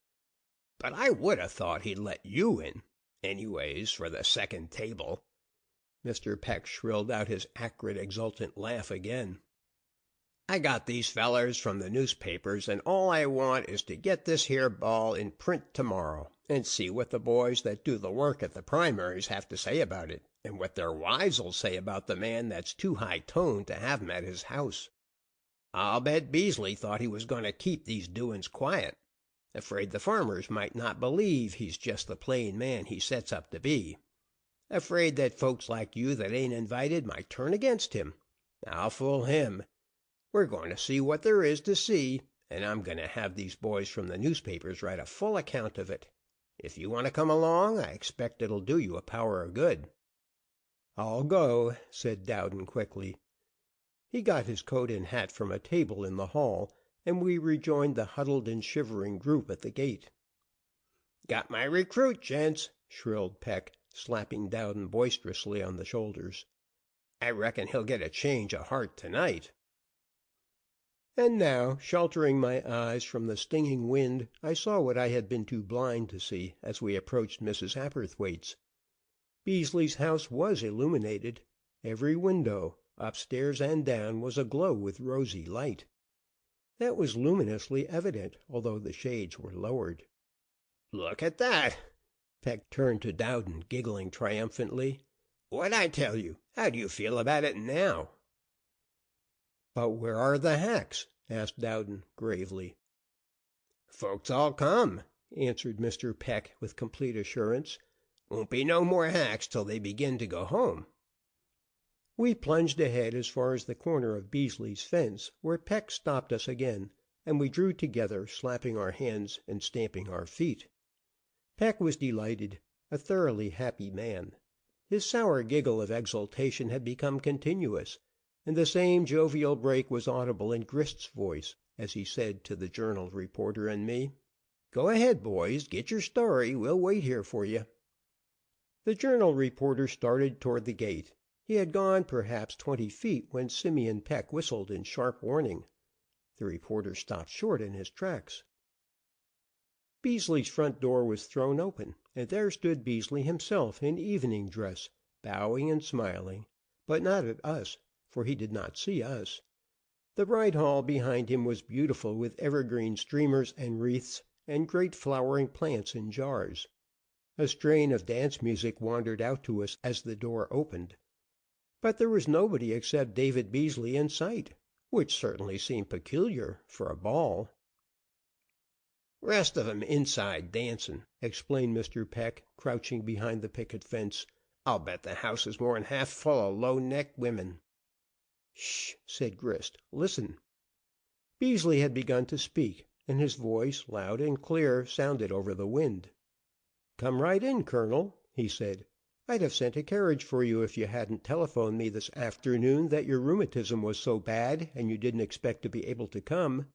But I would 'a' thought he'd let you in. Anyways, for the second table." Mr. Peck shrilled out his acrid, exultant laugh again. "I got these fellers from the newspapers, and all I want is to get this here ball in print to morrow, and see what the boys that do the work at the primaries have to say about it, and what their wises'll say about the man that's too high-toned to have 'em at his house. I'll bet Beasley thought he was going to keep these doin's quiet. Afraid the farmers might not believe he's just the plain man he sets up to be. Afraid that folks like you that ain't invited might turn against him. I'll fool him. We're going to see what there is to see, and I'm going to have these boys from the newspapers write a full account of it. If you want to come along, I expect it'll do you a power of good." "I'll go," said Dowden quickly. He got his coat and hat from a table in the hall, and we rejoined the huddled and shivering group at the gate. "Got my recruit, gents," shrilled Peck, slapping Dowden boisterously on the shoulders. "I reckon he'll get a change of heart tonight." And now, sheltering my eyes from the stinging wind, I saw what I had been too blind to see as we approached Mrs. Aberthwaite's. Beasley's house was illuminated. Every window, upstairs and down, was aglow with rosy light. That was luminously evident, although the shades were lowered. "Look at that!" Peck turned to Dowden, giggling triumphantly. "What'd I tell you? How do you feel about it now?" "But where are the hacks?" asked Dowden, gravely. "Folks all come," answered Mr. Peck, with complete assurance. "Won't be no more hacks till they begin to go home." We plunged ahead as far as the corner of Beasley's fence, where Peck stopped us again, and we drew together, slapping our hands and stamping our feet. Peck was delighted, a thoroughly happy man. His sour giggle of exultation had become continuous, and the same jovial break was audible in Grist's voice, as he said to the Journal reporter and me, "Go ahead, boys, get your story. We'll wait here for you." The Journal reporter started toward the gate. He had gone perhaps 20 feet when Simeon Peck whistled in sharp warning. The reporter stopped short in his tracks. Beasley's front door was thrown open, and there stood Beasley himself in evening dress, bowing and smiling, but not at us, for he did not see us. The bride hall behind him was beautiful with evergreen streamers and wreaths, and great flowering plants in jars. A strain of dance music wandered out to us as the door opened. But there was nobody except David Beasley in sight, which certainly seemed peculiar for a ball. "Rest of 'em inside dancin'," explained Mr. Peck, crouching behind the picket fence. "I'll bet the house is more'n half full of low-necked women." "Sh!" said Grist. "Listen." Beasley had begun to speak, and his voice, loud and clear, sounded over the wind. "Come right in, Colonel," he said. "I'd have sent a carriage for you if you hadn't telephoned me this afternoon that your rheumatism was so bad and you didn't expect to be able to come.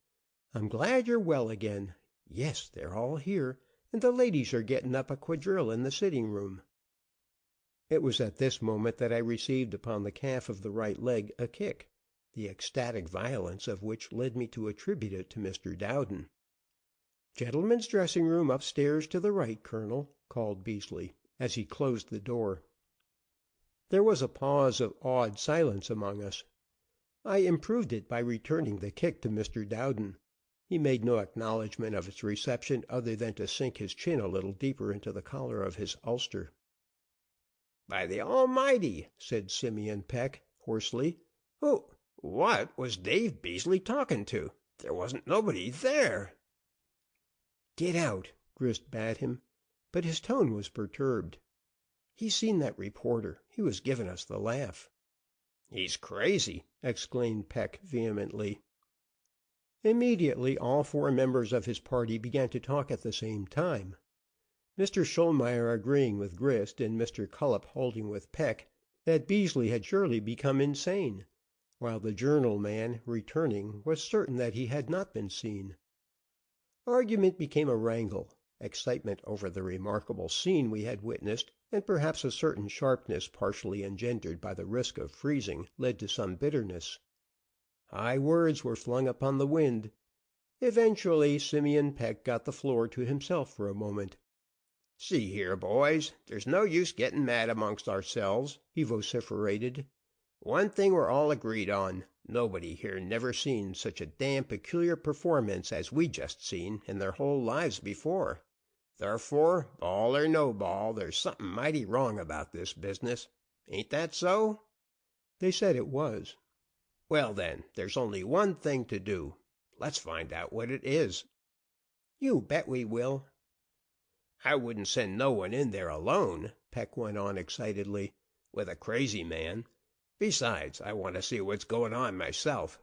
I'm glad you're well again. Yes, they're all here, and the ladies are getting up a quadrille in the sitting room." It was at this moment that I received upon the calf of the right leg a kick, the ecstatic violence of which led me to attribute it to Mr. Dowden. "Gentlemen's dressing room upstairs to the right, Colonel," called Beasley, as he closed the door. There was a pause of awed silence among us. I improved it by returning the kick to Mr. Dowden. He made no acknowledgment of its reception other than to sink his chin a little deeper into the collar of his ulster. "By the Almighty!" said Simeon Peck, hoarsely. What was Dave Beasley talking to? There wasn't nobody there." "Get out," Grist bade him, but his tone was perturbed. "He's seen that reporter. He was giving us the laugh." "He's crazy!" exclaimed Peck, vehemently. Immediately all 4 members of his party began to talk at the same time. Mr. Schulmeyer agreeing with Grist, and Mr. Cullip holding with Peck that Beasley had surely become insane, while the Journal man, returning, was certain that he had not been seen. Argument became a wrangle, excitement over the remarkable scene we had witnessed, and perhaps a certain sharpness partially engendered by the risk of freezing, led to some bitterness. High words were flung upon the wind. Eventually Simeon Peck got the floor to himself for a moment. "See here, boys, there's no use getting mad amongst ourselves," he vociferated. "One thing we're all agreed on. Nobody here never seen such a damn peculiar performance as we just seen in their whole lives before. Therefore, ball or no ball, there's something mighty wrong about this business. Ain't that so?" They said it was. "Well, then, there's only one thing to do. Let's find out what it is." "You bet we will." "I wouldn't send no one in there alone," Peck went on excitedly, "with a crazy man. Besides, I want to see what's going on myself."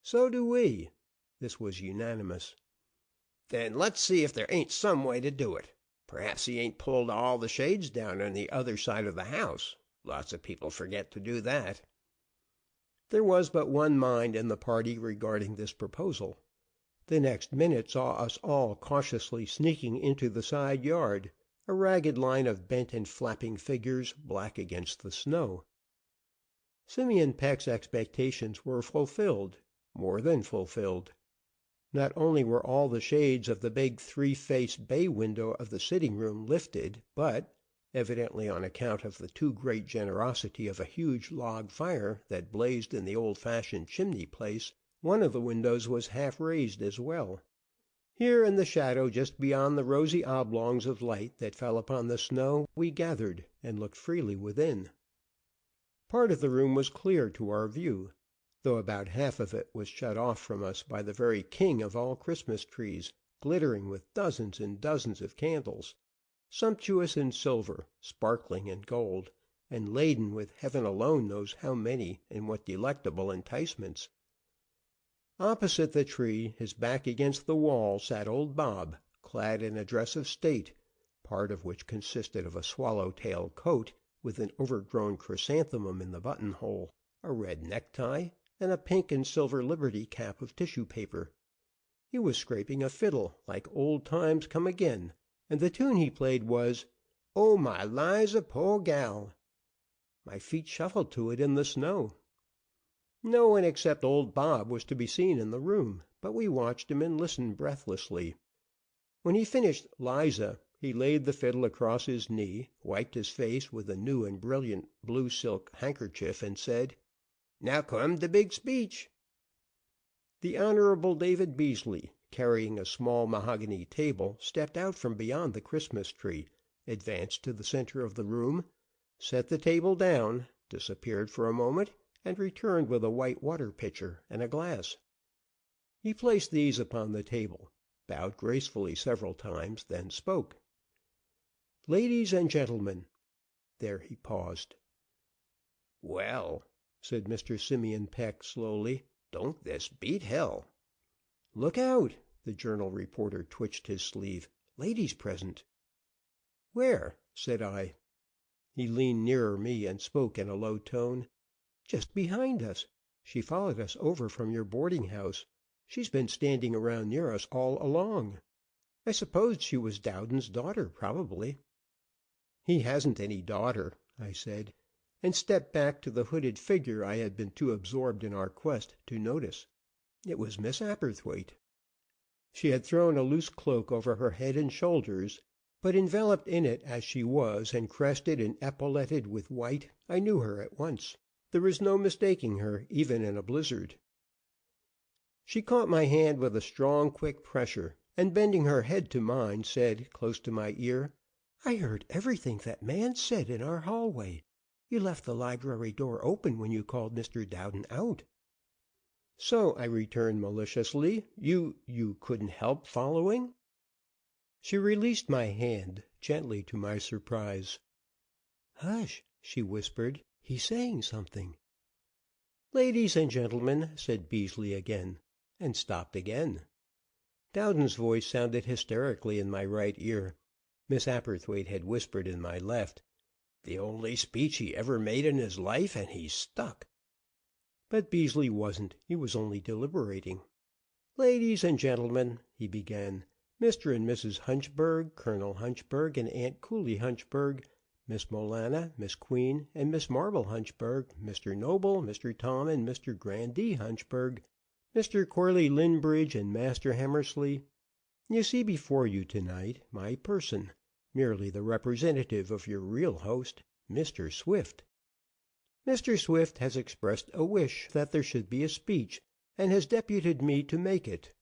"So do we." This was unanimous. "Then let's see if there ain't some way to do it. Perhaps he ain't pulled all the shades down on the other side of the house. Lots of people forget to do that." There was but one mind in the party regarding this proposal. The next minute saw us all cautiously sneaking into the side yard, a ragged line of bent and flapping figures, black against the snow. Simeon Peck's expectations were fulfilled, more than fulfilled. Not only were all the shades of the big 3-faced bay window of the sitting room lifted, but, evidently on account of the too great generosity of a huge log fire that blazed in the old-fashioned chimney place, one of the windows was half raised as well. Here in the shadow just beyond the rosy oblongs of light that fell upon the snow we gathered and looked freely within. Part of the room was clear to our view, though about half of it was shut off from us by the very king of all Christmas trees, glittering with dozens and dozens of candles, sumptuous in silver, sparkling in gold, and laden with heaven alone knows how many and what delectable enticements. Opposite the tree, his back against the wall, sat old Bob, clad in a dress of state, part of which consisted of a swallow-tail coat with an overgrown chrysanthemum in the buttonhole, a red necktie, and a pink and silver liberty cap of tissue paper. He was scraping a fiddle, like old times come again, and the tune he played was, "Oh, my Liza, poor gal." My feet shuffled to it in the snow. No one except old Bob was to be seen in the room, but we watched him and listened breathlessly. When he finished "Liza," he laid the fiddle across his knee, wiped his face with a new and brilliant blue silk handkerchief, and said, "Now come the big speech." The Honorable David Beasley, carrying a small mahogany table, stepped out from beyond the Christmas tree, advanced to the center of the room, set the table down, disappeared for a moment, and returned with a white water pitcher and a glass. He placed these upon the table, bowed gracefully several times, then spoke. "Ladies and gentlemen," there he paused. "Well," said Mr. Simeon Peck slowly, "don't this beat hell?" "Look out!" The journal reporter twitched his sleeve. "Ladies present." "Where?" said I. He leaned nearer me and spoke in a low tone. "Just behind us. She followed us over from your boarding house. She's been standing around near us all along. I supposed she was Dowden's daughter, probably." "He hasn't any daughter," I said, and stepped back to the hooded figure I had been too absorbed in our quest to notice. It was Miss Aberthwaite. She had thrown a loose cloak over her head and shoulders, but enveloped in it as she was, and crested and epauletted with white, I knew her at once. There was no mistaking her, even in a blizzard. She caught my hand with a strong, quick pressure, and bending her head to mine, said, close to my ear, "I heard everything that man said in our hallway. You left the library door open when you called Mr. Dowden out." "So," I returned maliciously, you couldn't help following?" She released my hand, gently to my surprise. "Hush," she whispered. "He's saying something." "Ladies and gentlemen," said Beasley again, and stopped again. Dowden's voice sounded hysterically in my right ear. Miss Aberthwaite had whispered in my left, "The only speech he ever made in his life, and he's stuck." But Beasley wasn't. He was only deliberating. "Ladies and gentlemen," he began, "Mr. and Mrs. Hunchberg, Colonel Hunchberg and Aunt Cooley Hunchberg, Miss Molana, Miss Queen, and Miss Marble Hunchberg, Mr. Noble, Mr. Tom, and Mr. Grandee Hunchberg, Mr. Corley Linbridge, and Master Hammersley, you see before you tonight my person, merely the representative of your real host, Mr. Swift. Mr. Swift has expressed a wish that there should be a speech, and has deputed me to make it.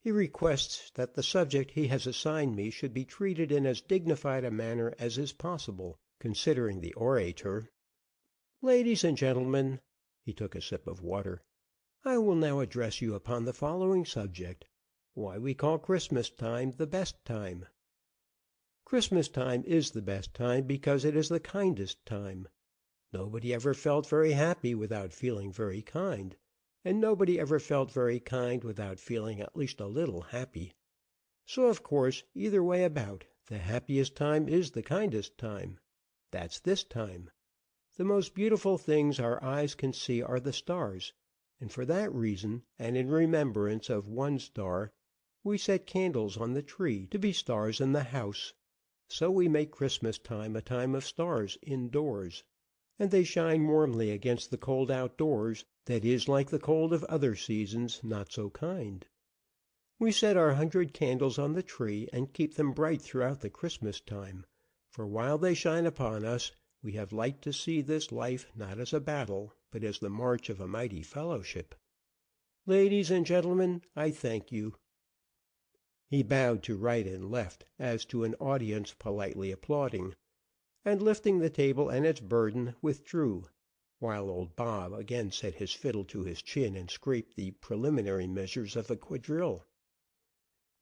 He requests that the subject he has assigned me should be treated in as dignified a manner as is possible, considering the orator. Ladies and gentlemen," he took a sip of water, "I will now address you upon the following subject: why we call Christmas time the best time. Christmas time is the best time because it is the kindest time. Nobody ever felt very happy without feeling very kind, and nobody ever felt very kind without feeling at least a little happy. So, of course, either way about, the happiest time is the kindest time. That's this time. The most beautiful things our eyes can see are the stars, and for that reason, and in remembrance of one star, we set candles on the tree to be stars in the house. So we make Christmas time a time of stars indoors, and they shine warmly against the cold outdoors that is like the cold of other seasons not so kind. We set our 100 candles on the tree and keep them bright throughout the Christmas time, for while they shine upon us, we have light to see this life not as a battle, but as the march of a mighty fellowship. Ladies and gentlemen, I thank you." He bowed to right and left, as to an audience politely applauding, and lifting the table and its burden, withdrew, while old Bob again set his fiddle to his chin and scraped the preliminary measures of a quadrille.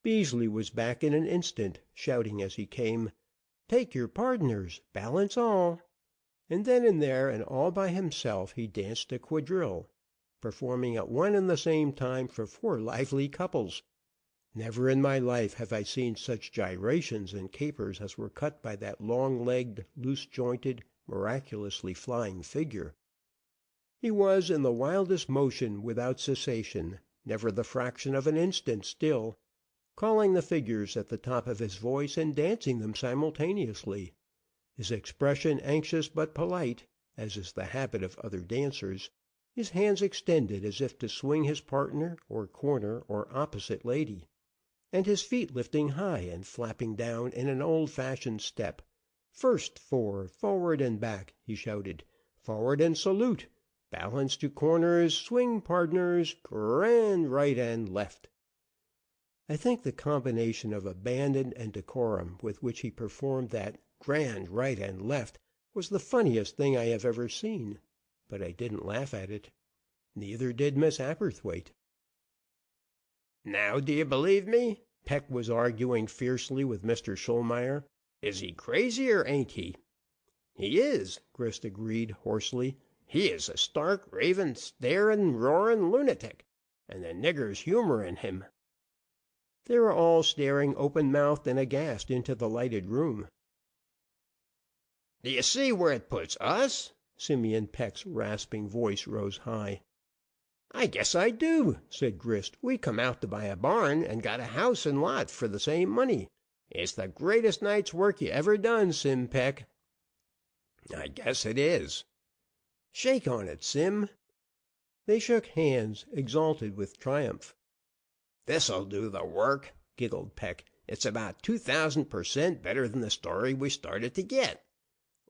Beasley was back in an instant, shouting as he came, "Take your pardners, balance all," and then and there, and all by himself, he danced a quadrille, performing at one and the same time for 4 lively couples. Never in my life have I seen such gyrations and capers as were cut by that long-legged, loose-jointed, miraculously flying figure. He was in the wildest motion without cessation, never the fraction of an instant still, calling the figures at the top of his voice and dancing them simultaneously, his expression anxious but polite, as is the habit of other dancers, his hands extended as if to swing his partner or corner or opposite lady, and his feet lifting high and flapping down in an old-fashioned step. "First 4, forward and back," he shouted, "forward and salute, balance to corners, swing pardners, grand right and left." I think the combination of abandon and decorum with which he performed that grand right and left was the funniest thing I have ever seen, but I didn't laugh at it. Neither did Miss Aberthwaite. "Now, do you believe me?" Peck was arguing fiercely with Mr. Schulmeyer. "Is he crazy or ain't he?" "He is," Grist agreed hoarsely. "He is a stark, raving, staring, roaring lunatic, and the niggers humoring him." They were all staring open-mouthed and aghast into the lighted room. "Do you see where it puts us?" Simeon Peck's rasping voice rose high. "I guess I do," said Grist. "We come out to buy a barn, and got a house and lot for the same money. It's the greatest night's work you ever done, Sim Peck." "I guess it is." "Shake on it, Sim." They shook hands, exalted with triumph. "This'll do the work," giggled Peck. "It's about 2,000% better than the story we started to get.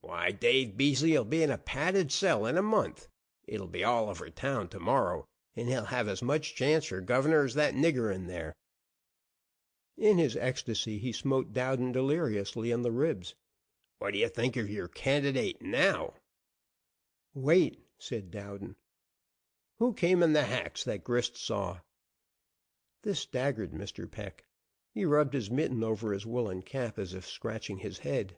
Why, Dave Beasley'll be in a padded cell in a month. It'll be all over town to morrow, and he'll have as much chance for governor as that nigger in there." In his ecstasy he smote Dowden deliriously on the ribs. "What do you think of your candidate now?" "Wait," said Dowden. "Who came in the hacks that Grist saw?" This staggered Mr. Peck. He rubbed his mitten over his woolen cap as if scratching his head.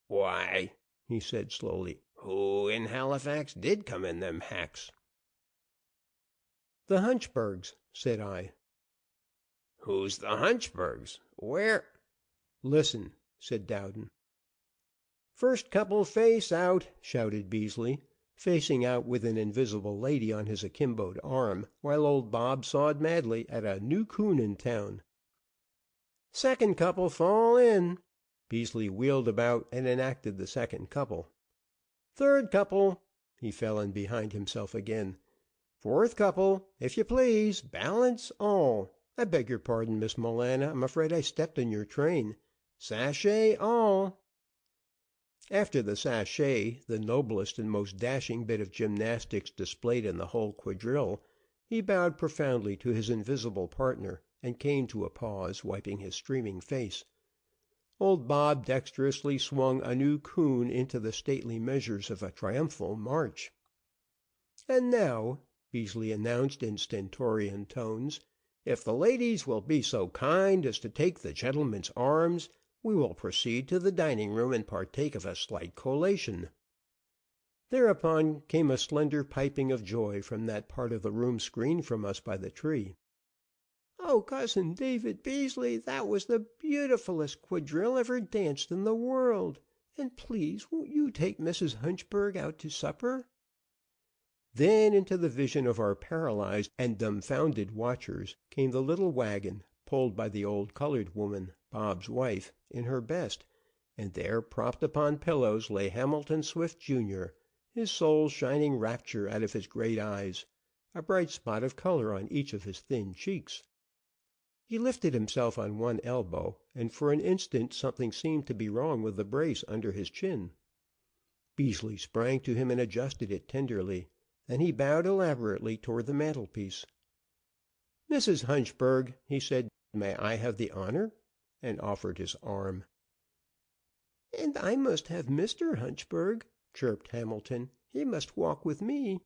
"Why," he said slowly, "who in Halifax did come in them hacks?" "The Hunchbergs," said I. "Who's the Hunchbergs? Where—" "Listen," said Dowden. "First couple face out," shouted Beasley, facing out with an invisible lady on his akimboed arm, while old Bob sawed madly at a new coon in town. "Second couple fall in." Beasley wheeled about and enacted the second couple. "Third couple." He fell in behind himself again. "Fourth couple, if you please, balance all. I beg your pardon, Miss Malana, I'm afraid I stepped on your train. Sashay all." After the sashay, the noblest and most dashing bit of gymnastics displayed in the whole quadrille, he bowed profoundly to his invisible partner, and came to a pause, wiping his streaming face. Old Bob dexterously swung a new coon into the stately measures of a triumphal march. "And now," Beasley announced in stentorian tones, "if the ladies will be so kind as to take the gentlemen's arms, we will proceed to the dining room and partake of a slight collation." Thereupon came a slender piping of joy from that part of the room screened from us by the tree. "Oh, Cousin David Beasley, that was the beautifulest quadrille ever danced in the world. And please, won't you take Mrs. Hunchberg out to supper?" Then into the vision of our paralyzed and dumbfounded watchers came the little wagon, pulled by the old colored woman, Bob's wife, in her best, and there, propped upon pillows, lay Hamilton Swift, Jr., his soul shining rapture out of his great eyes, a bright spot of color on each of his thin cheeks. He lifted himself on one elbow, and for an instant something seemed to be wrong with the brace under his chin. Beasley sprang to him and adjusted it tenderly. Then he bowed elaborately toward the mantelpiece. "Mrs. Hunchberg," he said, May I have the honor?" and offered his arm. "And I must have Mr. Hunchberg," chirped Hamilton. "He must walk with me."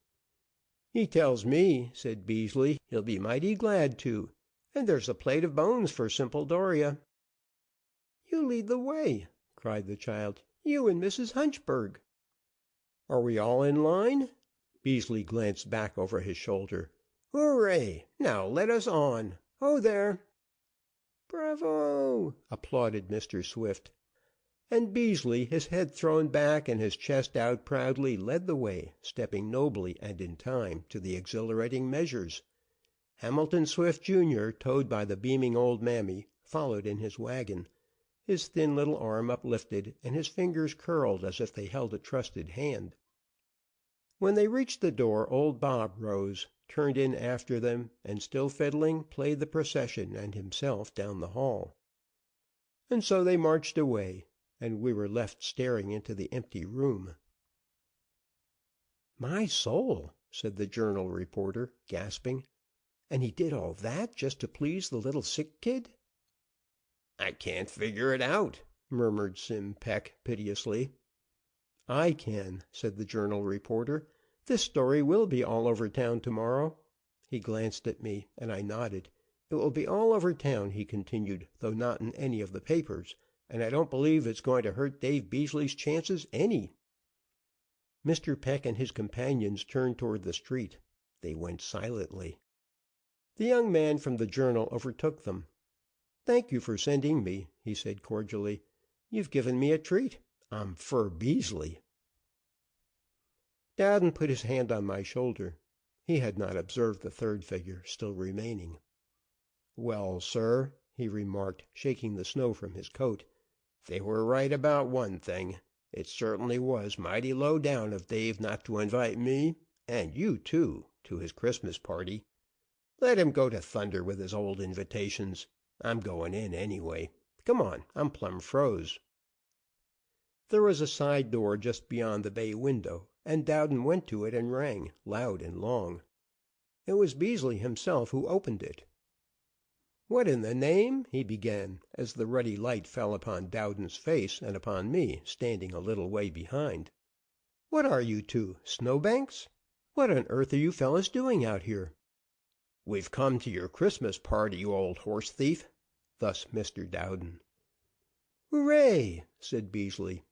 "He tells me," said Beasley, "he'll be mighty glad to. And there's a plate of bones for simple Doria." "You lead the way," cried the child. "You and Mrs. Hunchberg." "Are we all in line?" Beasley glanced back over his shoulder. "Hooray! Now let us on. Ho there!" "Bravo!" applauded Mr. Swift. And Beasley, his head thrown back and his chest out proudly, led the way, stepping nobly and in time to the exhilarating measures. Hamilton Swift, Jr., towed by the beaming old mammy, followed in his wagon, his thin little arm uplifted and his fingers curled as if they held a trusted hand. When they reached the door, old Bob rose, turned in after them, and still fiddling, played the procession and himself down the hall. And so they marched away, and we were left staring into the empty room. "My soul!" said the Journal reporter, gasping. "And he did all that just to please the little sick kid?" "I can't figure it out," murmured Sim Peck, piteously. "I can," said the Journal reporter. "This story will be all over town to morrow." He glanced at me, and I nodded. "It will be all over town," he continued, "though not in any of the papers, and I don't believe it's going to hurt Dave Beasley's chances any." Mr. Peck and his companions turned toward the street. They went silently. The young man from the Journal overtook them. "Thank you for sending me," he said cordially. "You've given me a treat. I'm for Beasley." Dowden put his hand on my shoulder. He had not observed the third figure still remaining. "Well, sir," he remarked, shaking the snow from his coat, "they were right about one thing. It certainly was mighty low down of Dave not to invite me, and you, too, to his Christmas party. Let him go to thunder with his old invitations. I'm going in, anyway. Come on, I'm plumb froze." There was a side door just beyond the bay window, and Dowden went to it and rang, loud and long. It was Beasley himself who opened it. "What in the name," he began, as the ruddy light fell upon Dowden's face and upon me, standing a little way behind. "What are you two, snowbanks? What on earth are you fellows doing out here?" "We've come to your Christmas party, you old horse thief." Thus Mr. Dowden. "Hooray!" said Beasley.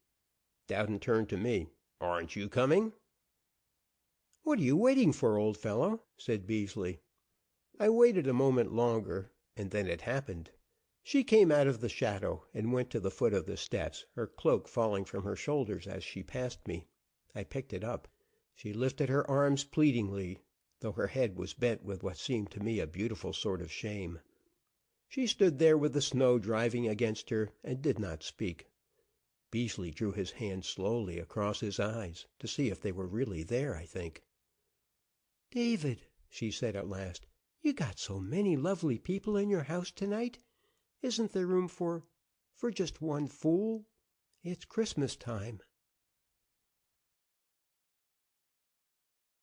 Dowden turned to me. "Aren't you coming?" "What are you waiting for, old fellow?" said Beasley. I waited a moment longer, and then it happened. She came out of the shadow and went to the foot of the steps, her cloak falling from her shoulders as she passed me. I picked it up. She lifted her arms pleadingly, though her head was bent with what seemed to me a beautiful sort of shame. She stood there with the snow driving against her, and did not speak. Beasley drew his hand slowly across his eyes, to see if they were really there, I think. "David," she said at last, "you got so many lovely people in your house tonight. Isn't there room for just one fool? It's Christmas time."